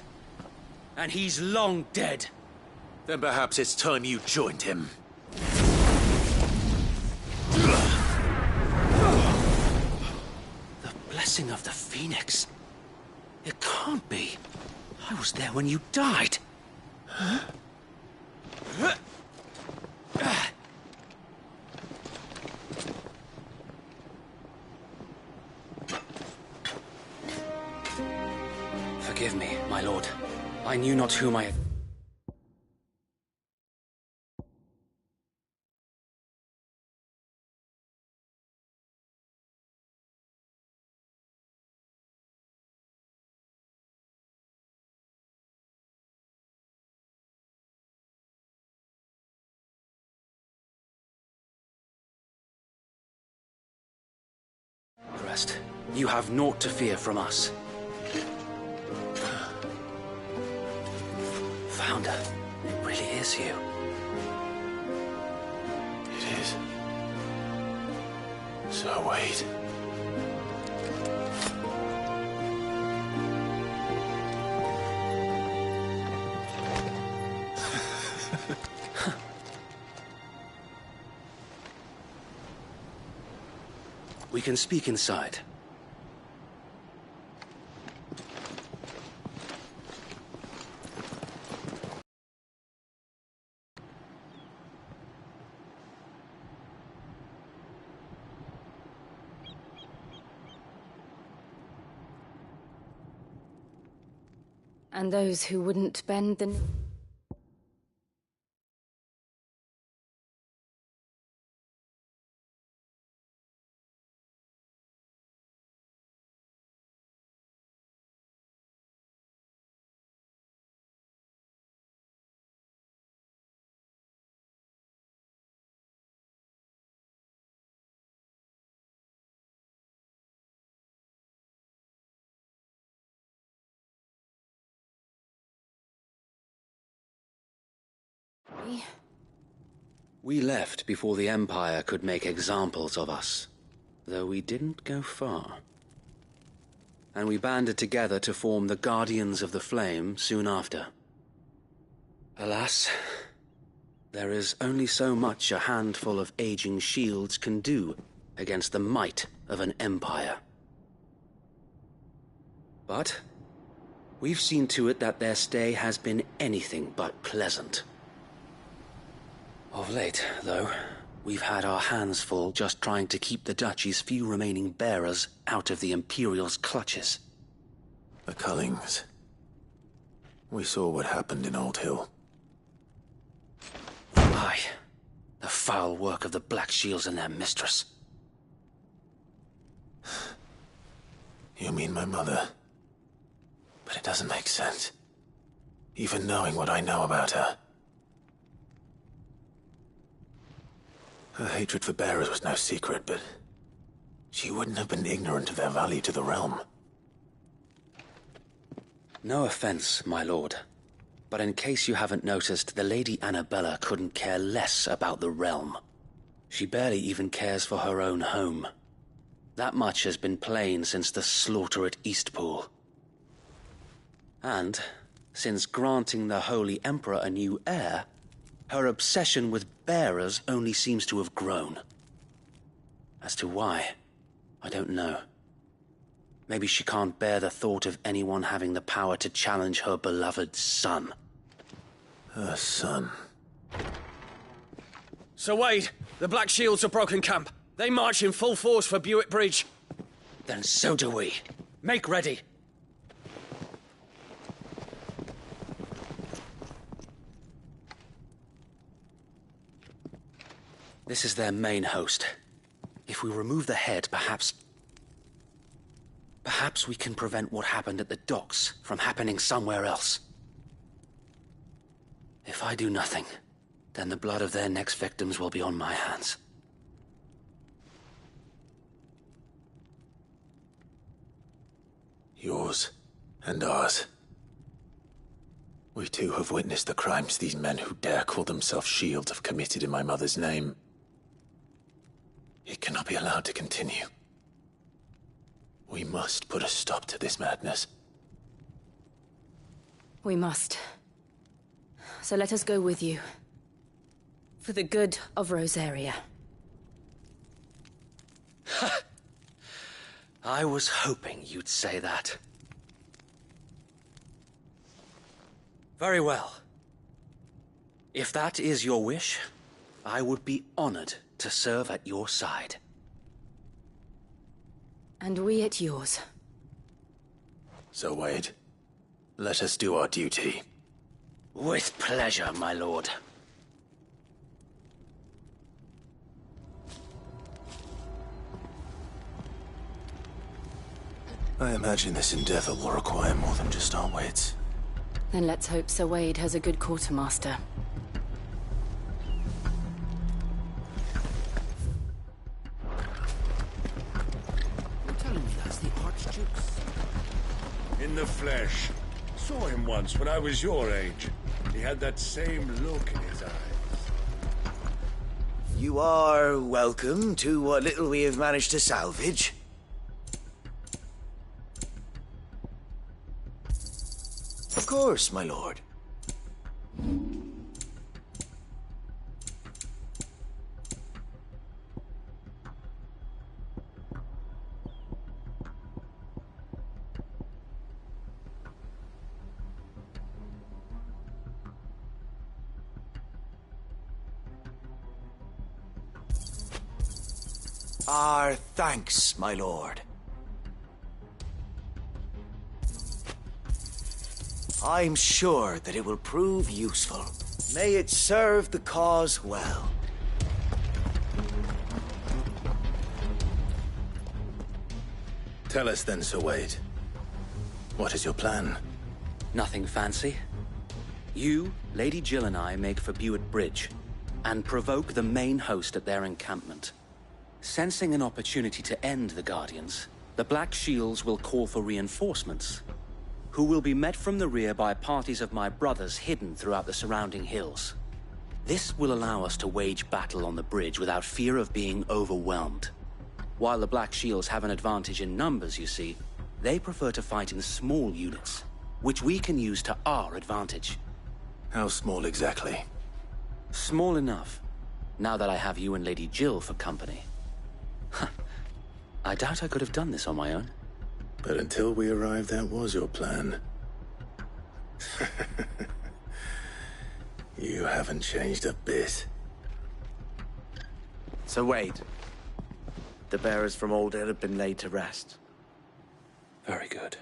And he's long dead. Then perhaps it's time you joined him. The blessing of the Phoenix. It can't be. I was there when you died. Huh? Forgive me, my lord. I knew not whom I had... Rest. You have naught to fear from us. Founder, it really is you. It is. So wait. We can speak inside. And those who wouldn't bend the knee. We left before the Empire could make examples of us, though we didn't go far. And we banded together to form the Guardians of the Flame soon after. Alas, there is only so much a handful of aging shields can do against the might of an empire. But we've seen to it that their stay has been anything but pleasant. Of late, though, we've had our hands full just trying to keep the Duchy's few remaining bearers out of the Imperial's clutches. The Cullings. We saw what happened in Old Hill. Aye. The foul work of the Black Shields and their mistress. You mean my mother? But it doesn't make sense. Even knowing what I know about her. Her hatred for bearers was no secret, but she wouldn't have been ignorant of their value to the realm. No offense, my lord, but in case you haven't noticed, the Lady Annabella couldn't care less about the realm. She barely even cares for her own home. That much has been plain since the slaughter at Eastpool. And, since granting the Holy Emperor a new heir, her obsession with bearers only seems to have grown. As to why, I don't know. Maybe she can't bear the thought of anyone having the power to challenge her beloved son. Her son? Sir Wade, the Black Shields have broken camp. They march in full force for Buick Bridge. Then so do we. Make ready. This is their main host. If we remove the head, perhaps we can prevent what happened at the docks from happening somewhere else. If I do nothing, then the blood of their next victims will be on my hands. Yours and ours. We too have witnessed the crimes these men who dare call themselves Shields have committed in my mother's name. It cannot be allowed to continue. We must put a stop to this madness. We must. So let us go with you. For the good of Rosaria. I was hoping you'd say that. Very well. If that is your wish, I would be honored to serve at your side. And we at yours. So, Wade, let us do our duty. With pleasure, my lord. I imagine this endeavor will require more than just our wits. Then let's hope Sir Wade has a good quartermaster. You're telling me that's the Archduke's? In the flesh. Saw him once when I was your age. He had that same look in his eyes. You are welcome to what little we have managed to salvage. Of course, my lord. Our thanks, my lord. I'm sure that it will prove useful. May it serve the cause well. Tell us then, Sir Wade. What is your plan? Nothing fancy. You, Lady Jill and I make for Buett Bridge, and provoke the main host at their encampment. Sensing an opportunity to end the Guardians, the Black Shields will call for reinforcements, who will be met from the rear by parties of my brothers hidden throughout the surrounding hills. This will allow us to wage battle on the bridge without fear of being overwhelmed. While the Black Shields have an advantage in numbers, you see, they prefer to fight in small units, which we can use to our advantage. How small exactly? Small enough, now that I have you and Lady Jill for company. I doubt I could have done this on my own. But until we arrived, that was your plan. You haven't changed a bit. So Wade, the bearers from Old Hill have been laid to rest. Very good.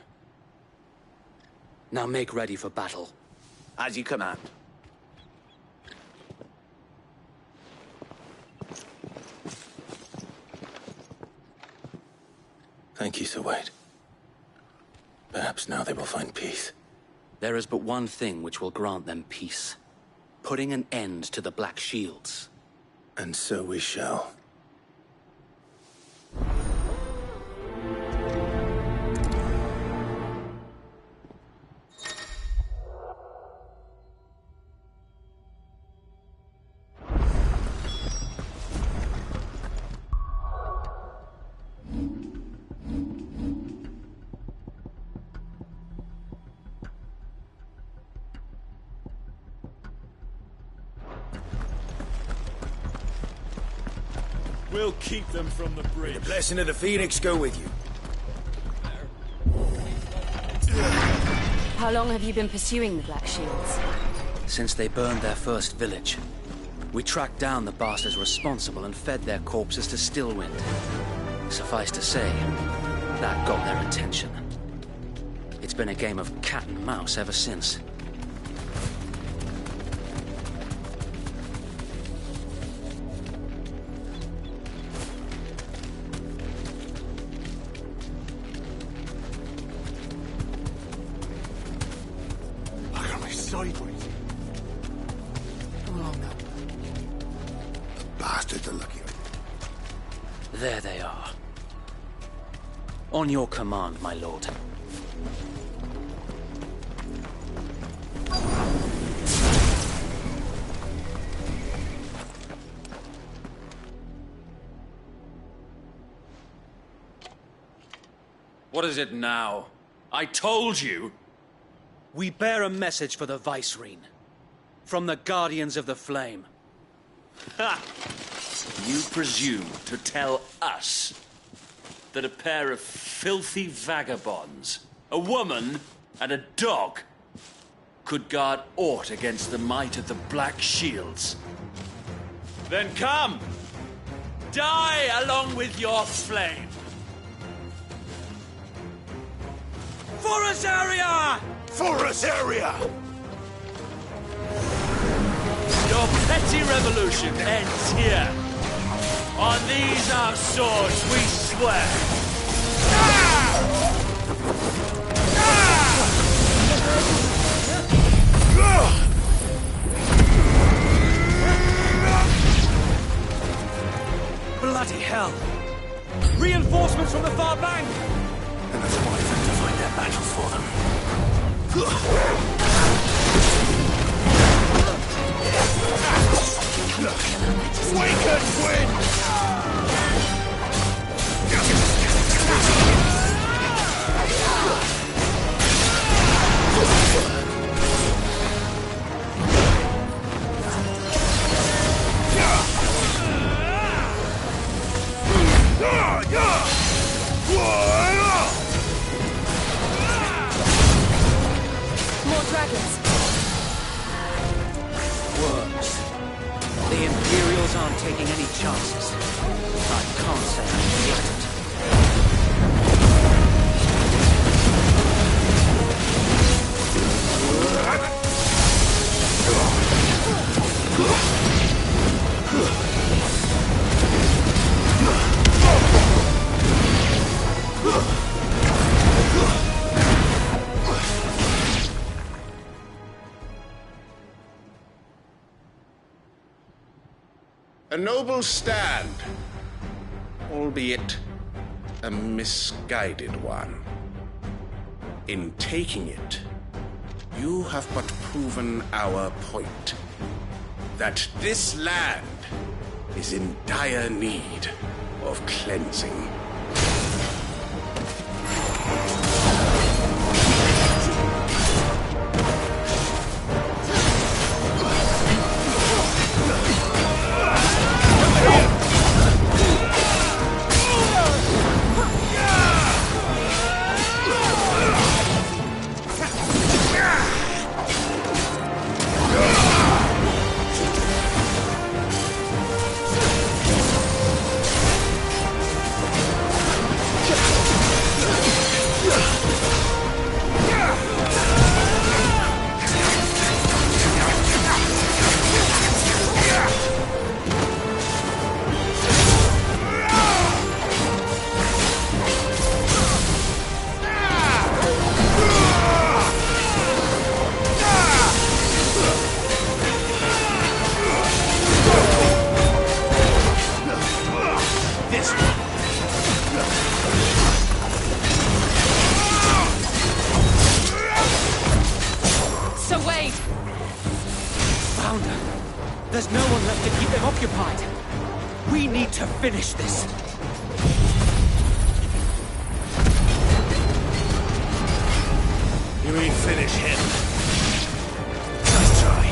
Now make ready for battle. As you command. Thank you, Sir Wade. Perhaps now they will find peace. There is but one thing which will grant them peace. Putting an end to the Black Shields. And so we shall. We'll keep them from the bridge. The blessing of the Phoenix go with you. How long have you been pursuing the Black Shields? Since they burned their first village. We tracked down the bastards responsible and fed their corpses to Stillwind. Suffice to say, that got their attention. It's been a game of cat and mouse ever since. Sideways. Come along now. The bastards are looking. There they are. On your command, my lord. What is it now? I told you! We bear a message for the Vicereine. From the Guardians of the Flame. Ha! You presume to tell us that a pair of filthy vagabonds, a woman and a dog, could guard aught against the might of the Black Shields? Then come! Die along with your flame! For Azaria! For Azaria! Your petty revolution ends here. On these our swords we swear. Bloody hell! Reinforcements from the far bank! And that's why we've to find their battles for them. Wake and win! More dragons. Worms. The Imperials aren't taking any chances. I can't say I'm flattered. A noble stand, albeit a misguided one. In taking it, you have but proven our point, that this land is in dire need of cleansing. There's no one left to keep them occupied. We need to finish this. You mean finish him? Nice try.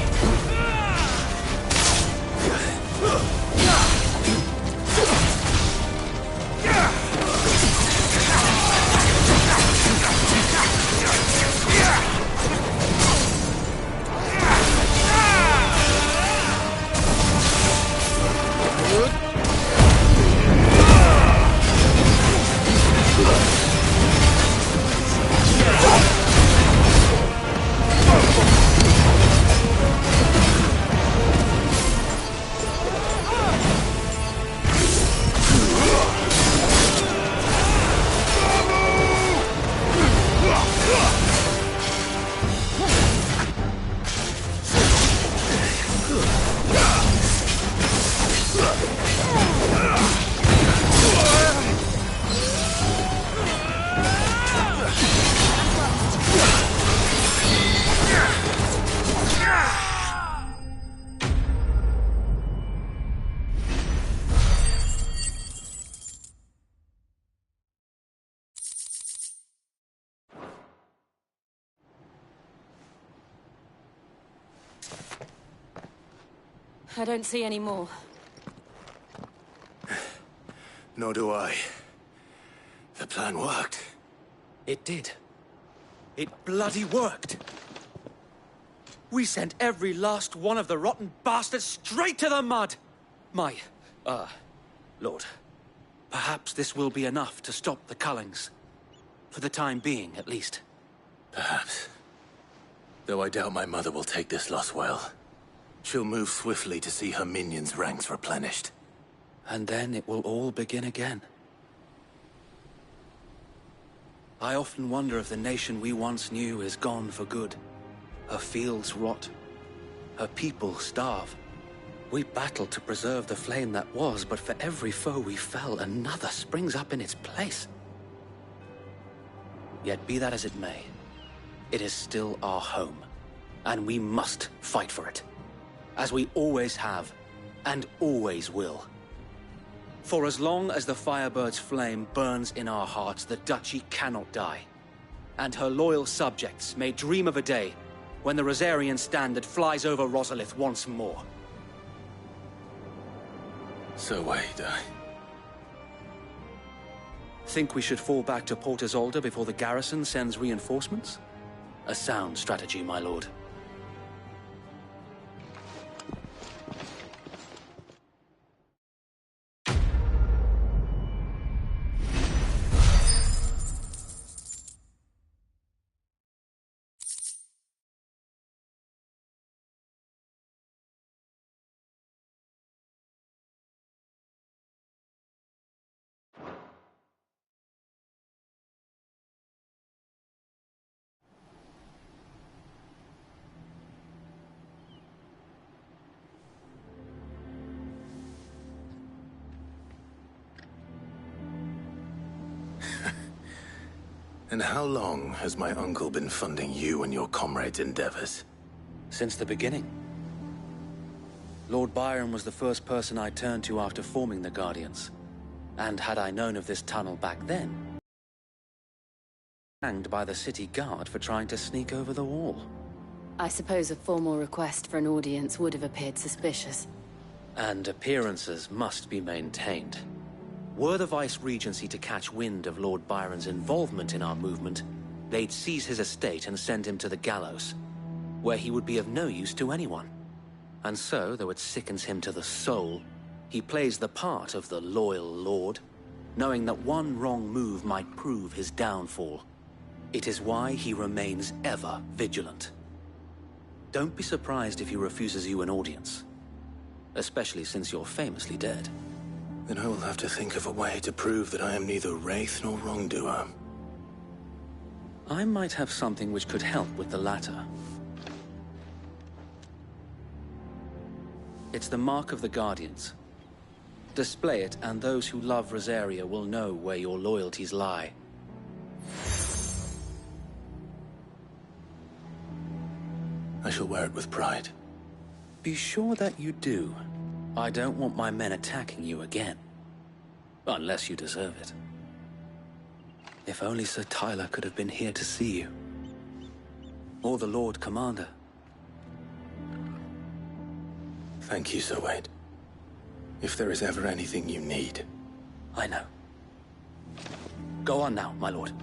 I don't see any more. Nor do I. The plan worked. It did. It bloody worked. We sent every last one of the rotten bastards straight to the mud! Lord, perhaps this will be enough to stop the Cullings. For the time being, at least. Perhaps. Though I doubt my mother will take this loss well. She'll move swiftly to see her minions' ranks replenished. And then it will all begin again. I often wonder if the nation we once knew is gone for good. Her fields rot. Her people starve. We battled to preserve the flame that was, but for every foe we fell, another springs up in its place. Yet be that as it may, it is still our home, and we must fight for it. As we always have, and always will. For as long as the Firebird's flame burns in our hearts, the Duchy cannot die. And her loyal subjects may dream of a day when the Rosarian standard flies over Rosalith once more. So wait, Think we should fall back to Port Isolde before the garrison sends reinforcements? A sound strategy, my lord. And how long has my uncle been funding you and your comrades' endeavors? Since the beginning. Lord Byron was the first person I turned to after forming the Guardians. And had I known of this tunnel back then, hanged by the city guard for trying to sneak over the wall. I suppose a formal request for an audience would have appeared suspicious. And appearances must be maintained. Were the Vice-Regency to catch wind of Lord Byron's involvement in our movement, they'd seize his estate and send him to the gallows, where he would be of no use to anyone. And so, though it sickens him to the soul, he plays the part of the loyal lord, knowing that one wrong move might prove his downfall. It is why he remains ever vigilant. Don't be surprised if he refuses you an audience, especially since you're famously dead. Then I will have to think of a way to prove that I am neither wraith nor wrongdoer. I might have something which could help with the latter. It's the Mark of the Guardians. Display it, and those who love Rosaria will know where your loyalties lie. I shall wear it with pride. Be sure that you do. I don't want my men attacking you again. Unless you deserve it. If only Sir Tyler could have been here to see you. Or the Lord Commander. Thank you, Sir Wade. If there is ever anything you need. I know. Go on now, my lord.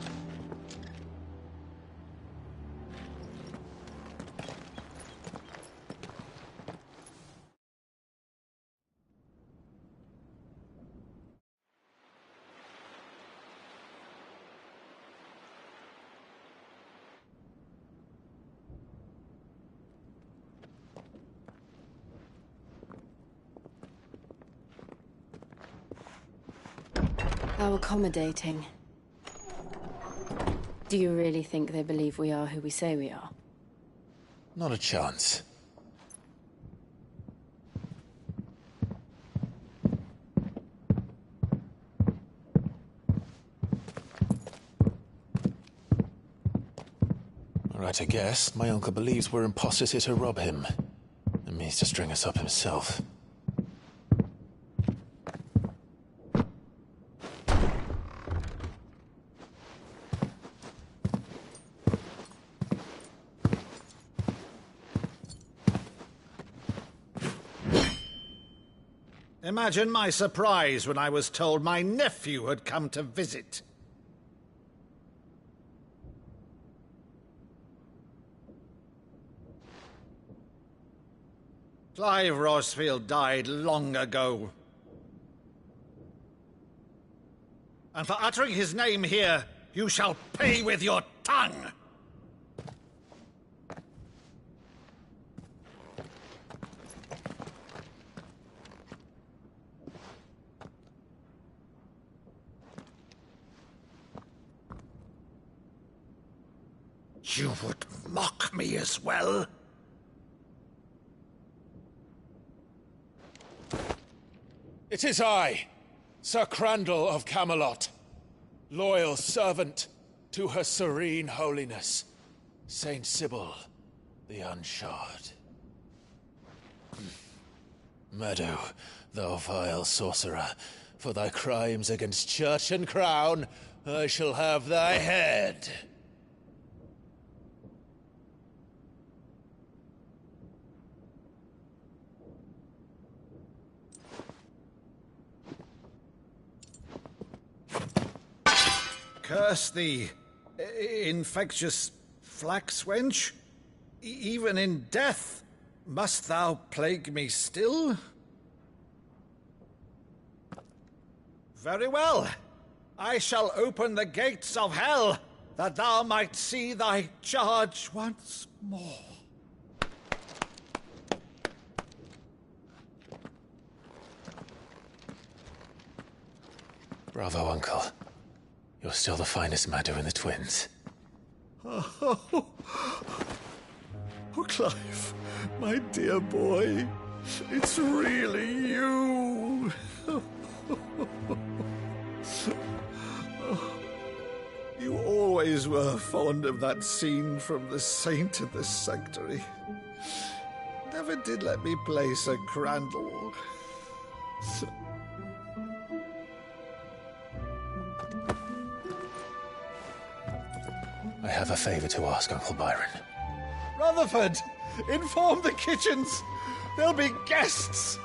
How accommodating. Do you really think they believe we are who we say we are? Not a chance. Right, I guess. My uncle believes we're imposters here to rob him. And means to string us up himself. Imagine my surprise when I was told my nephew had come to visit. Clive Rosfield died long ago. And for uttering his name here, you shall pay with your tongue! You would mock me as well? It is I, Sir Crandall of Camelot, loyal servant to Her Serene Holiness, Saint Sybil the Unshod. Meadow, thou vile sorcerer, for thy crimes against church and crown, I shall have thy head. Curse thee, infectious flax wench. Even in death, must thou plague me still? Very well. I shall open the gates of hell, that thou might see thy charge once more. Bravo, Uncle. You're still the finest Meadow in the twins. Oh, Clive, my dear boy, it's really you. You always were fond of that scene from The Saint of the Sanctuary. Never did let me play Sir Crandall. I have a favor to ask, Uncle Byron. Rutherford, inform the kitchens. There'll be guests.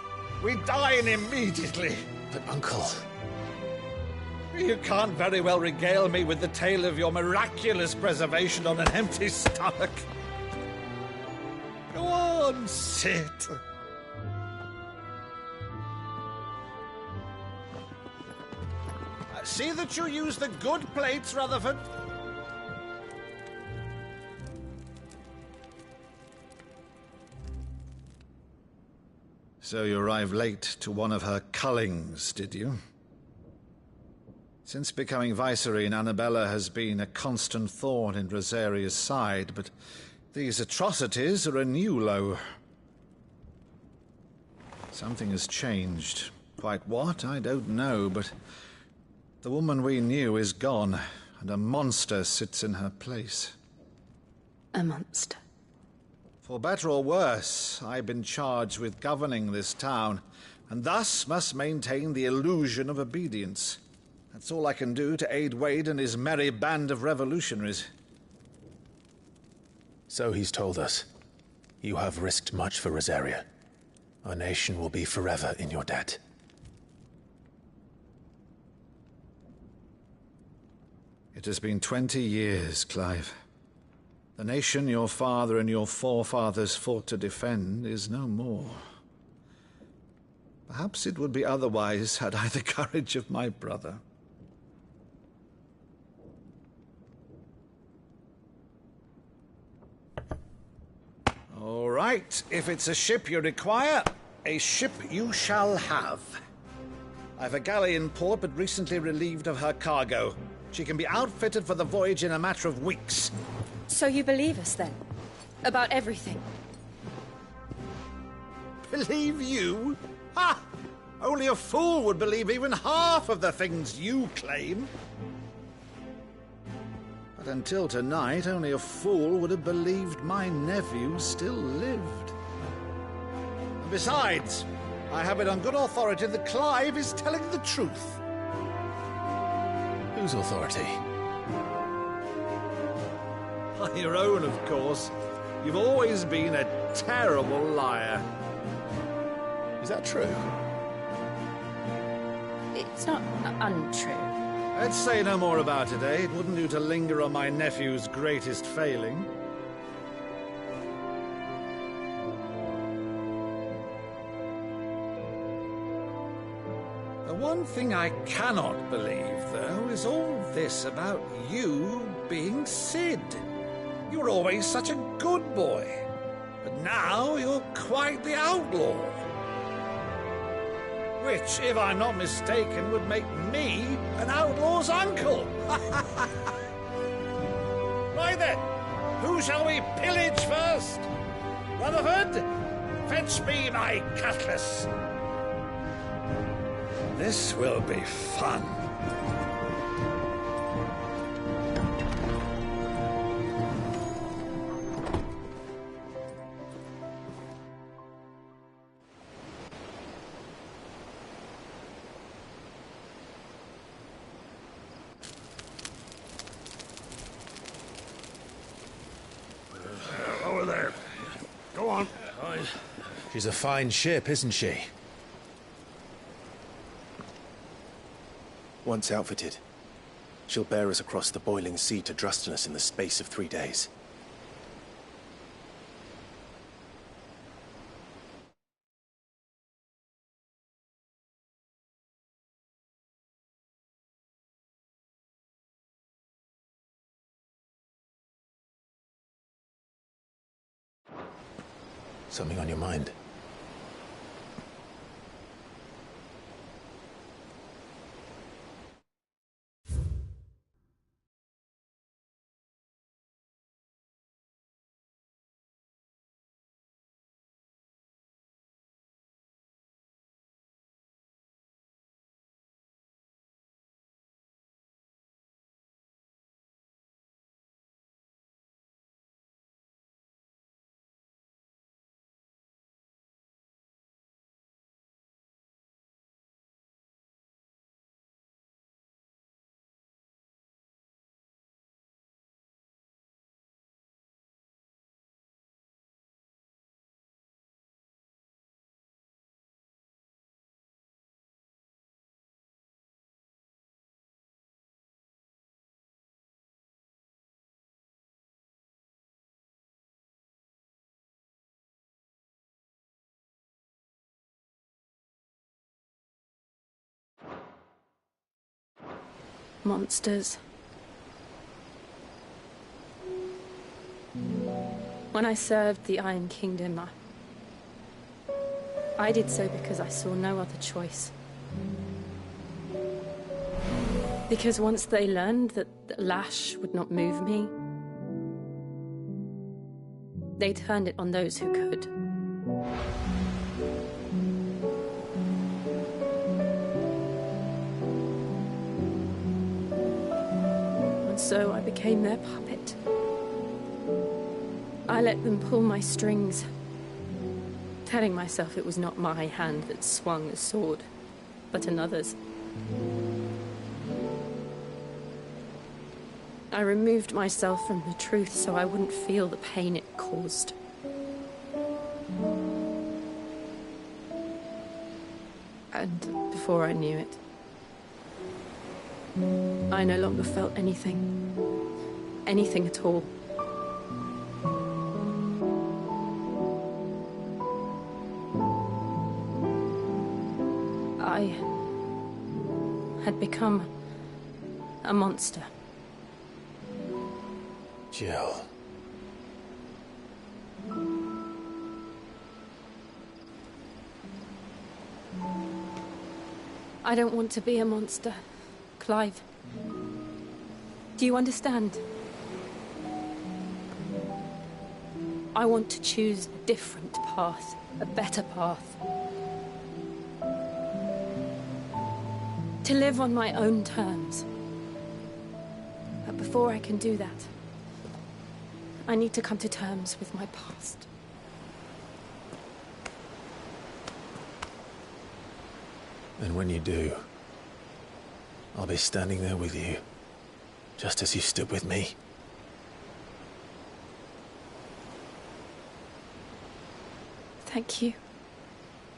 We dine immediately. But, Uncle... You can't very well regale me with the tale of your miraculous preservation on an empty stomach. Go on, sit. See that you use the good plates, Rutherford. So you arrived late to one of her cullings, did you? Since becoming Vicereine, Annabella has been a constant thorn in Rosaria's side, but these atrocities are a new low. Something has changed. Quite what, I don't know, but the woman we knew is gone, and a monster sits in her place. A monster? For better or worse, I've been charged with governing this town, and thus must maintain the illusion of obedience. That's all I can do to aid Wade and his merry band of revolutionaries. So he's told us. You have risked much for Rosaria. Our nation will be forever in your debt. It has been 20 years, Clive. The nation your father and your forefathers fought to defend is no more. Perhaps it would be otherwise had I the courage of my brother. All right, if it's a ship you require, a ship you shall have. I've a galley in port, but recently relieved of her cargo. She can be outfitted for the voyage in a matter of weeks. So you believe us, then? About everything? Believe you? Ha! Only a fool would believe even half of the things you claim. But until tonight, only a fool would have believed my nephew still lived. And besides, I have it on good authority that Clive is telling the truth. Whose authority? On your own, of course. You've always been a terrible liar. Is that true? It's not untrue. Let's say no more about it, eh? It wouldn't do to linger on my nephew's greatest failing. The one thing I cannot believe, though, is all this about you being Cid. You were always such a good boy, but now you're quite the outlaw. Which, if I'm not mistaken, would make me an outlaw's uncle. Right then, who shall we pillage first? Rutherford, fetch me my cutlass. This will be fun. Over there. Go on. She's a fine ship, isn't she? Once outfitted, she'll bear us across the boiling sea to Drustinus in the space of 3 days. Something on your mind? Monsters. When I served the Iron Kingdom, I did so because I saw no other choice. Because once they learned that the lash would not move me, they turned it on those who could. So I became their puppet. I let them pull my strings, telling myself it was not my hand that swung the sword, but another's. I removed myself from the truth so I wouldn't feel the pain it caused. And before I knew it, I no longer felt anything. Anything at all. I had become a monster. Jill. I don't want to be a monster, Clive. Do you understand? I want to choose a different path, a better path. To live on my own terms. But before I can do that, I need to come to terms with my past. And when you do, I'll be standing there with you, just as you stood with me. Thank you,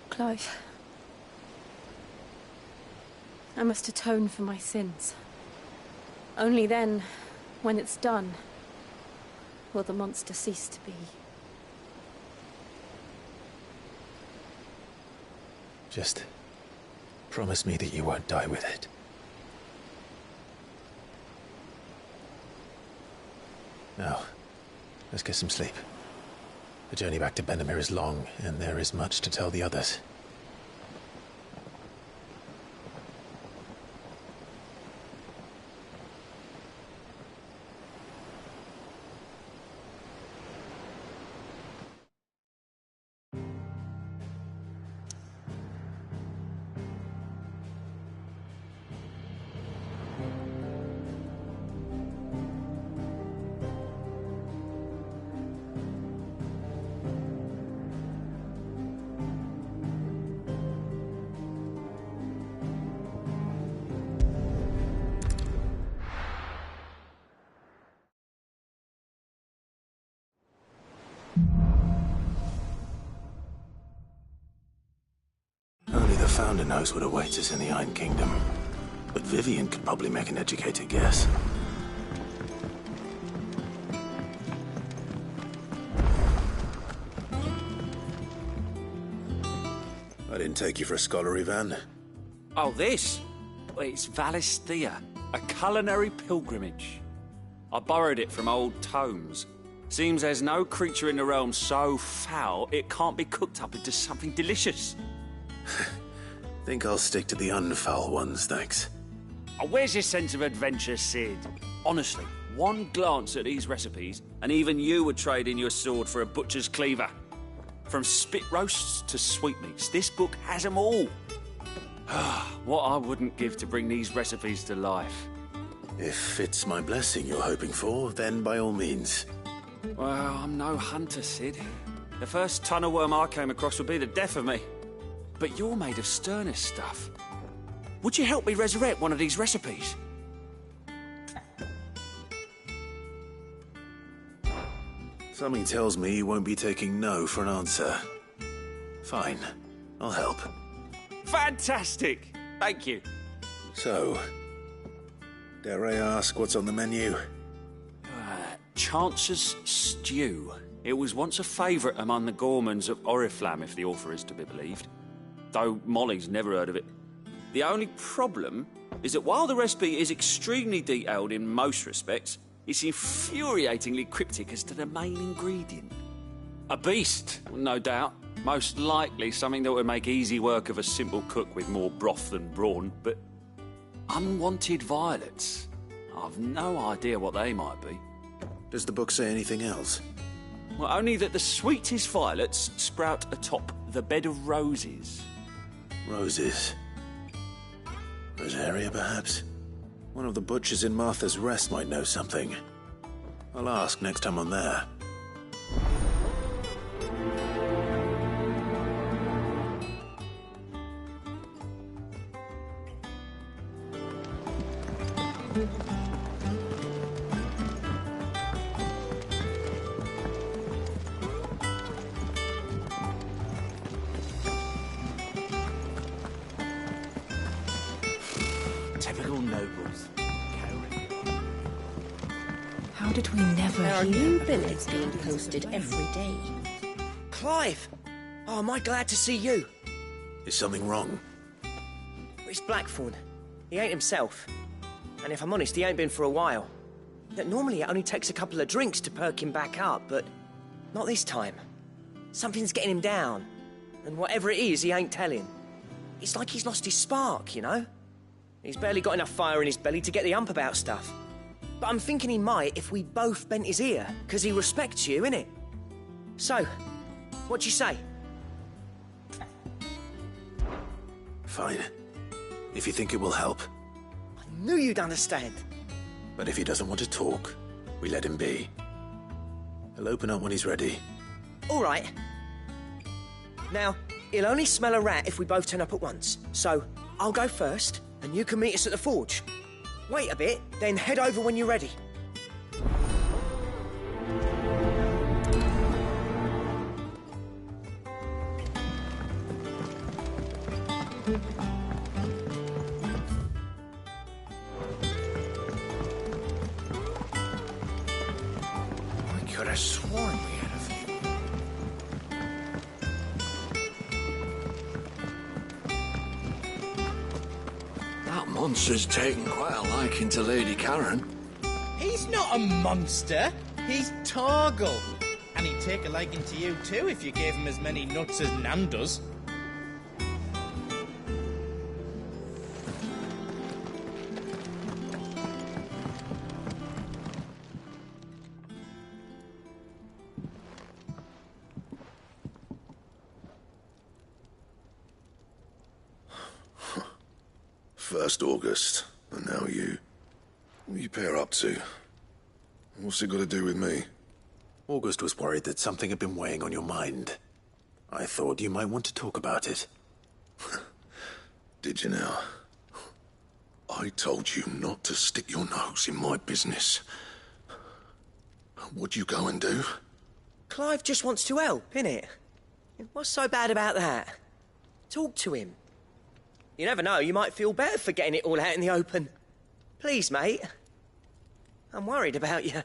Clive. I must atone for my sins. Only then, when it's done, will the monster cease to be. Just promise me that you won't die with it. Now, let's get some sleep. The journey back to Benamir is long, and there is much to tell the others. Only the Founder knows what awaits us in the Iron Kingdom. But Vivian could probably make an educated guess. I didn't take you for a scholar, Ivan. Oh, this? Well, it's Valisthea, a culinary pilgrimage. I borrowed it from old tomes. Seems there's no creature in the realm so foul it can't be cooked up into something delicious. Think I'll stick to the unfoul ones, thanks. Oh, where's your sense of adventure, Sid? Honestly, one glance at these recipes, and even you would trade in your sword for a butcher's cleaver. From spit roasts to sweetmeats, this book has them all. What I wouldn't give to bring these recipes to life. If it's my blessing you're hoping for, then by all means. Well, I'm no hunter, Sid. The first tunnel worm I came across would be the death of me. But you're made of sterner stuff. Would you help me resurrect one of these recipes? Something tells me you won't be taking no for an answer. Fine, I'll help. Fantastic! Thank you. So, dare I ask what's on the menu? Chance's Stew. It was once a favourite among the Gormans of Oriflamme, if the author is to be believed. Though Molly's never heard of it. The only problem is that while the recipe is extremely detailed in most respects, it's infuriatingly cryptic as to the main ingredient. A beast, no doubt. Most likely something that would make easy work of a simple cook with more broth than brawn, but unwanted violets. I've no idea what they might be. Does the book say anything else? Well, only that the sweetest violets sprout atop the bed of roses. Roses. Rosaria, perhaps? One of the butchers in Martha's Rest might know something. I'll ask next time I'm there. Typical nobles. How did we never There are hear new of billets this being building's posted domain? every day. Clive! Oh, am I glad to see you? Is something wrong? It's Blackthorn. He ain't himself. And if I'm honest, he ain't been for a while. That normally it only takes a couple of drinks to perk him back up, but not this time. Something's getting him down. And whatever it is, he ain't telling. It's like he's lost his spark, you know? He's barely got enough fire in his belly to get the ump about stuff. But I'm thinking he might if we both bent his ear, because he respects you, innit? So, what do you say? Fine. If you think it will help. I knew you'd understand. But if he doesn't want to talk, we let him be. He'll open up when he's ready. All right. Now, he'll only smell a rat if we both turn up at once. So, I'll go first, and you can meet us at the forge. Wait a bit, then head over when you're ready. monster's taken quite a liking to Lady Karen. He's not a monster. He's Torgal. And he'd take a liking to you too if you gave him as many nuts as Nan does. First August, and now you. What are you pair up to? What's it got to do with me? August was worried that something had been weighing on your mind. I thought you might want to talk about it. Did you now? I told you not to stick your nose in my business. What'd you go and do? Clive just wants to help, innit? What's so bad about that? Talk to him. You never know, you might feel better for getting it all out in the open. Please, mate. I'm worried about you.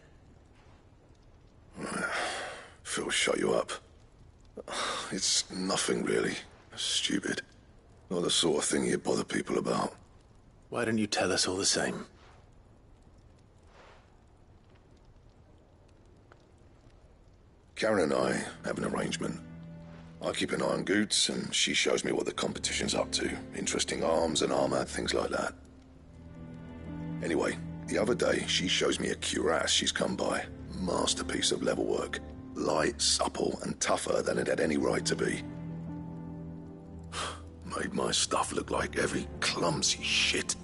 Phil shut you up. It's nothing really. Stupid. Not the sort of thing you bother people about. Why don't you tell us all the same? Karen and I have an arrangement. I keep an eye on Goots, and she shows me what the competition's up to. Interesting arms and armor, things like that. Anyway, the other day, she shows me a cuirass she's come by. Masterpiece of level work. Light, supple, and tougher than it had any right to be. Made my stuff look like heavy, clumsy shit.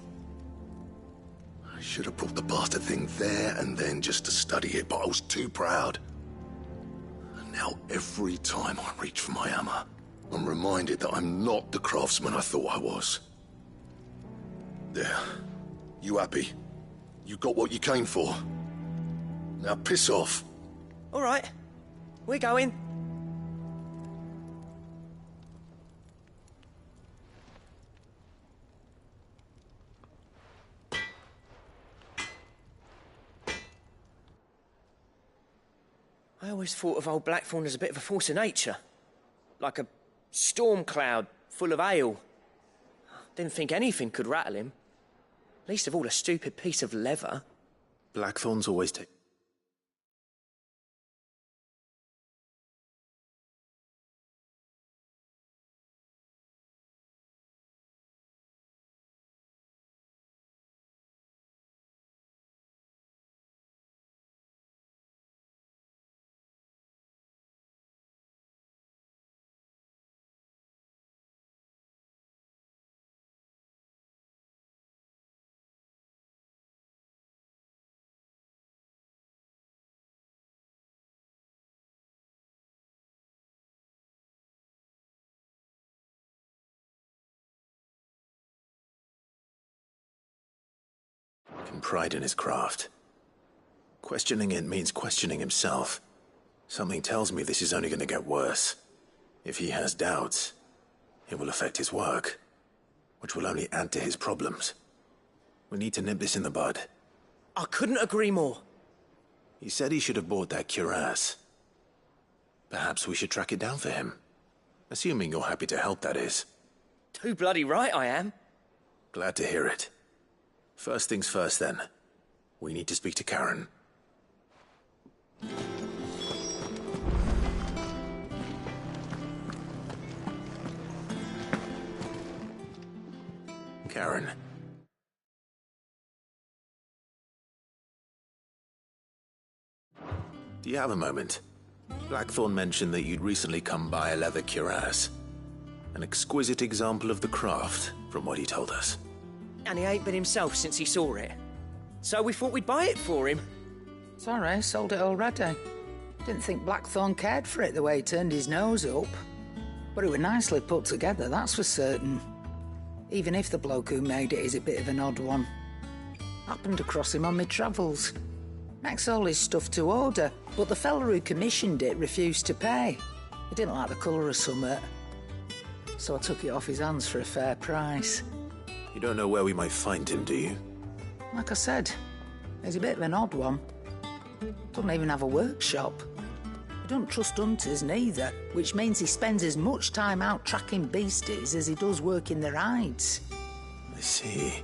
I should have brought the bastard thing there and then just to study it, but I was too proud. Now, every time I reach for my hammer, I'm reminded that I'm not the craftsman I thought I was. There. You happy? You got what you came for. Now piss off. All right. We're going. I always thought of old Blackthorn as a bit of a force of nature. Like a storm cloud full of hail. Didn't think anything could rattle him. Least of all a stupid piece of leather. Blackthorn's always take. Pride in his craft. Questioning it means questioning himself. Something tells me this is only going to get worse. If he has doubts, it will affect his work, which will only add to his problems. We need to nip this in the bud. I couldn't agree more. He said he should have bought that cuirass. Perhaps we should track it down for him. Assuming you're happy to help, that is. Too bloody right I am. Glad to hear it. First things first, then. We need to speak to Karen. Karen. Do you have a moment? Blackthorn mentioned that you'd recently come by a leather cuirass. An exquisite example of the craft, from what he told us. And he ain't been himself since he saw it. So we thought we'd buy it for him. Sorry, sold it already. Didn't think Blackthorn cared for it the way he turned his nose up. But it was nicely put together, that's for certain. Even if the bloke who made it is a bit of an odd one. Happened across him on my travels. Makes all his stuff to order, but the fella who commissioned it refused to pay. He didn't like the colour of summit. So I took it off his hands for a fair price. You don't know where we might find him, do you? Like I said, he's a bit of an odd one. Doesn't even have a workshop. He don't trust hunters neither, which means he spends as much time out tracking beasties as he does working their hides. I see.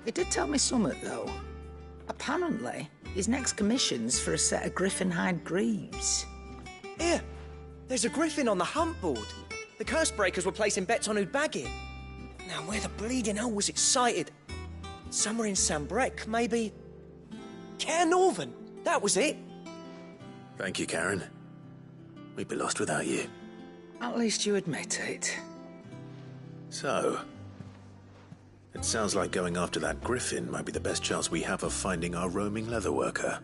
He did tell me something, though. Apparently, his next commission's for a set of griffin hide greaves. Here, there's a griffin on the hunt board. The Cursebreakers were placing bets on who'd bag it. Now, where the bleeding hell was it sighted? Somewhere in Sambrec, maybe... Caer Northern, that was it. Thank you, Karen. We'd be lost without you. At least you admit it. So, it sounds like going after that griffin might be the best chance we have of finding our roaming leatherworker.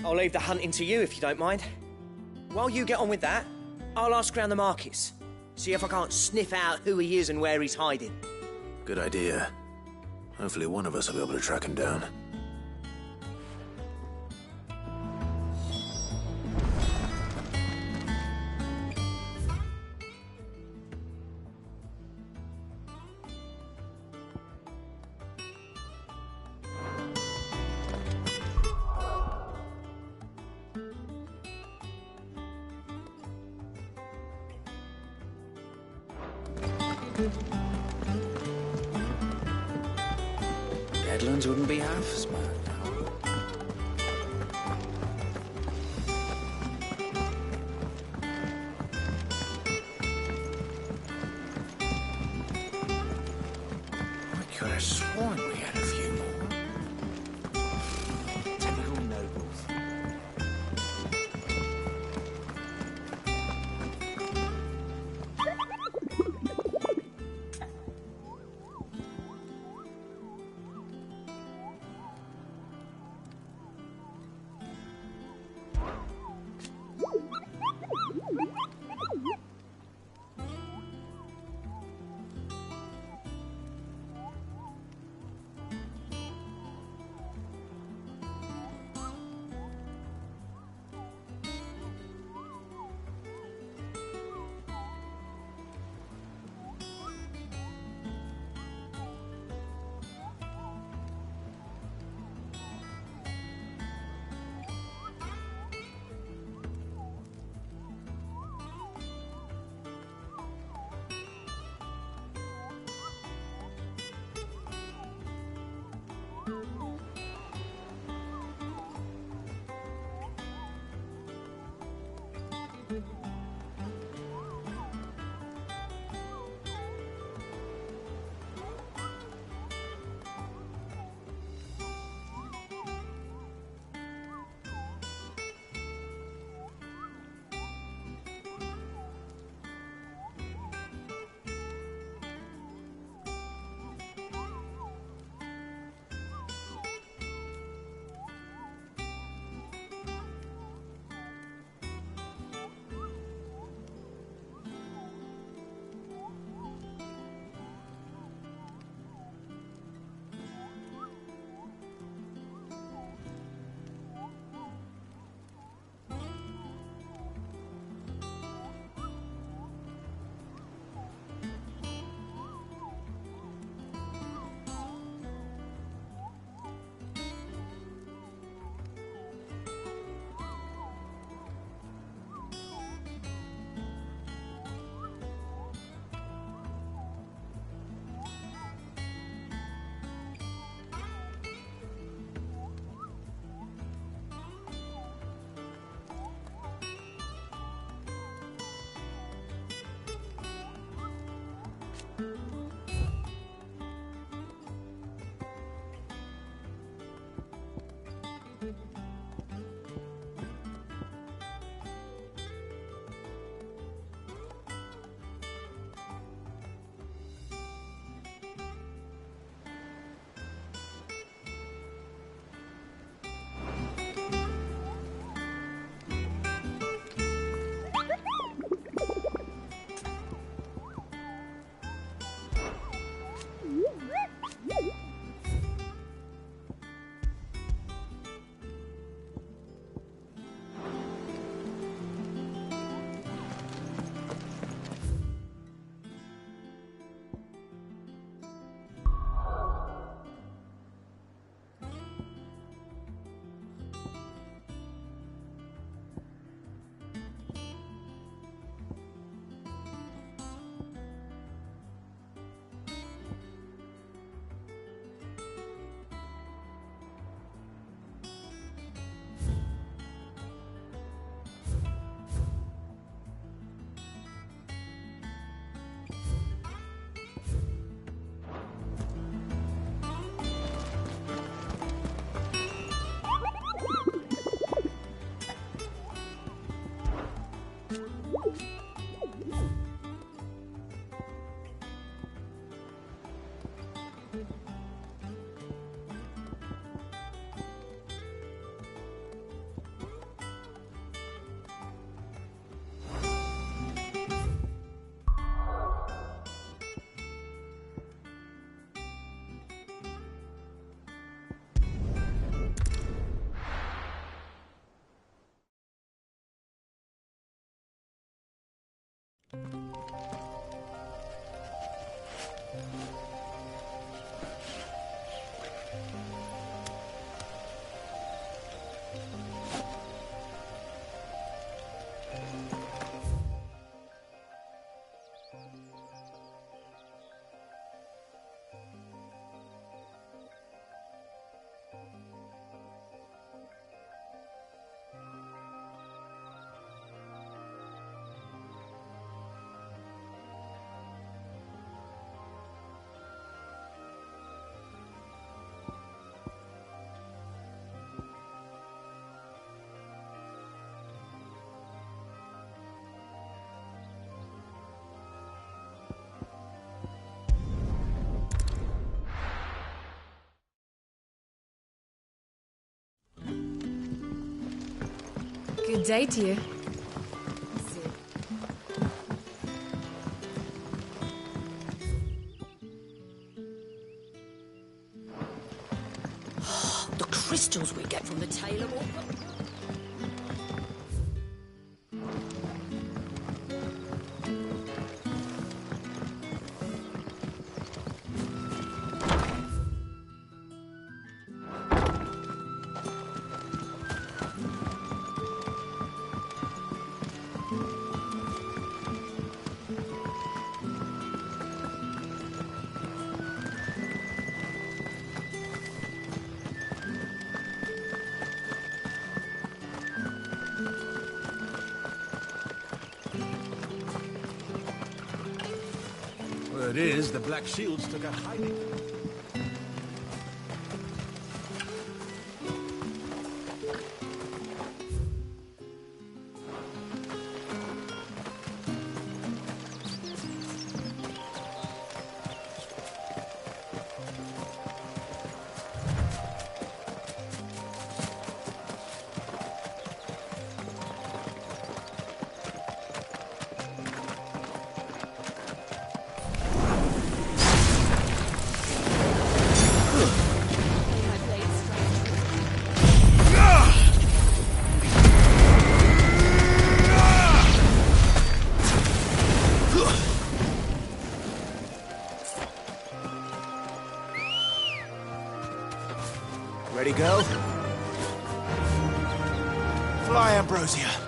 I'll leave the hunting to you if you don't mind. While you get on with that, I'll ask around the markets. See if I can't sniff out who he is and where he's hiding. Good idea. Hopefully one of us will be able to track him down. Redlands wouldn't be half as bad. I could have sworn we had a few more. Typical nobles. Good day to you. The crystals we get from the Tailor Walker. Word is, the Black Shields took a hiding. Ready, go? Fly, Ambrosia.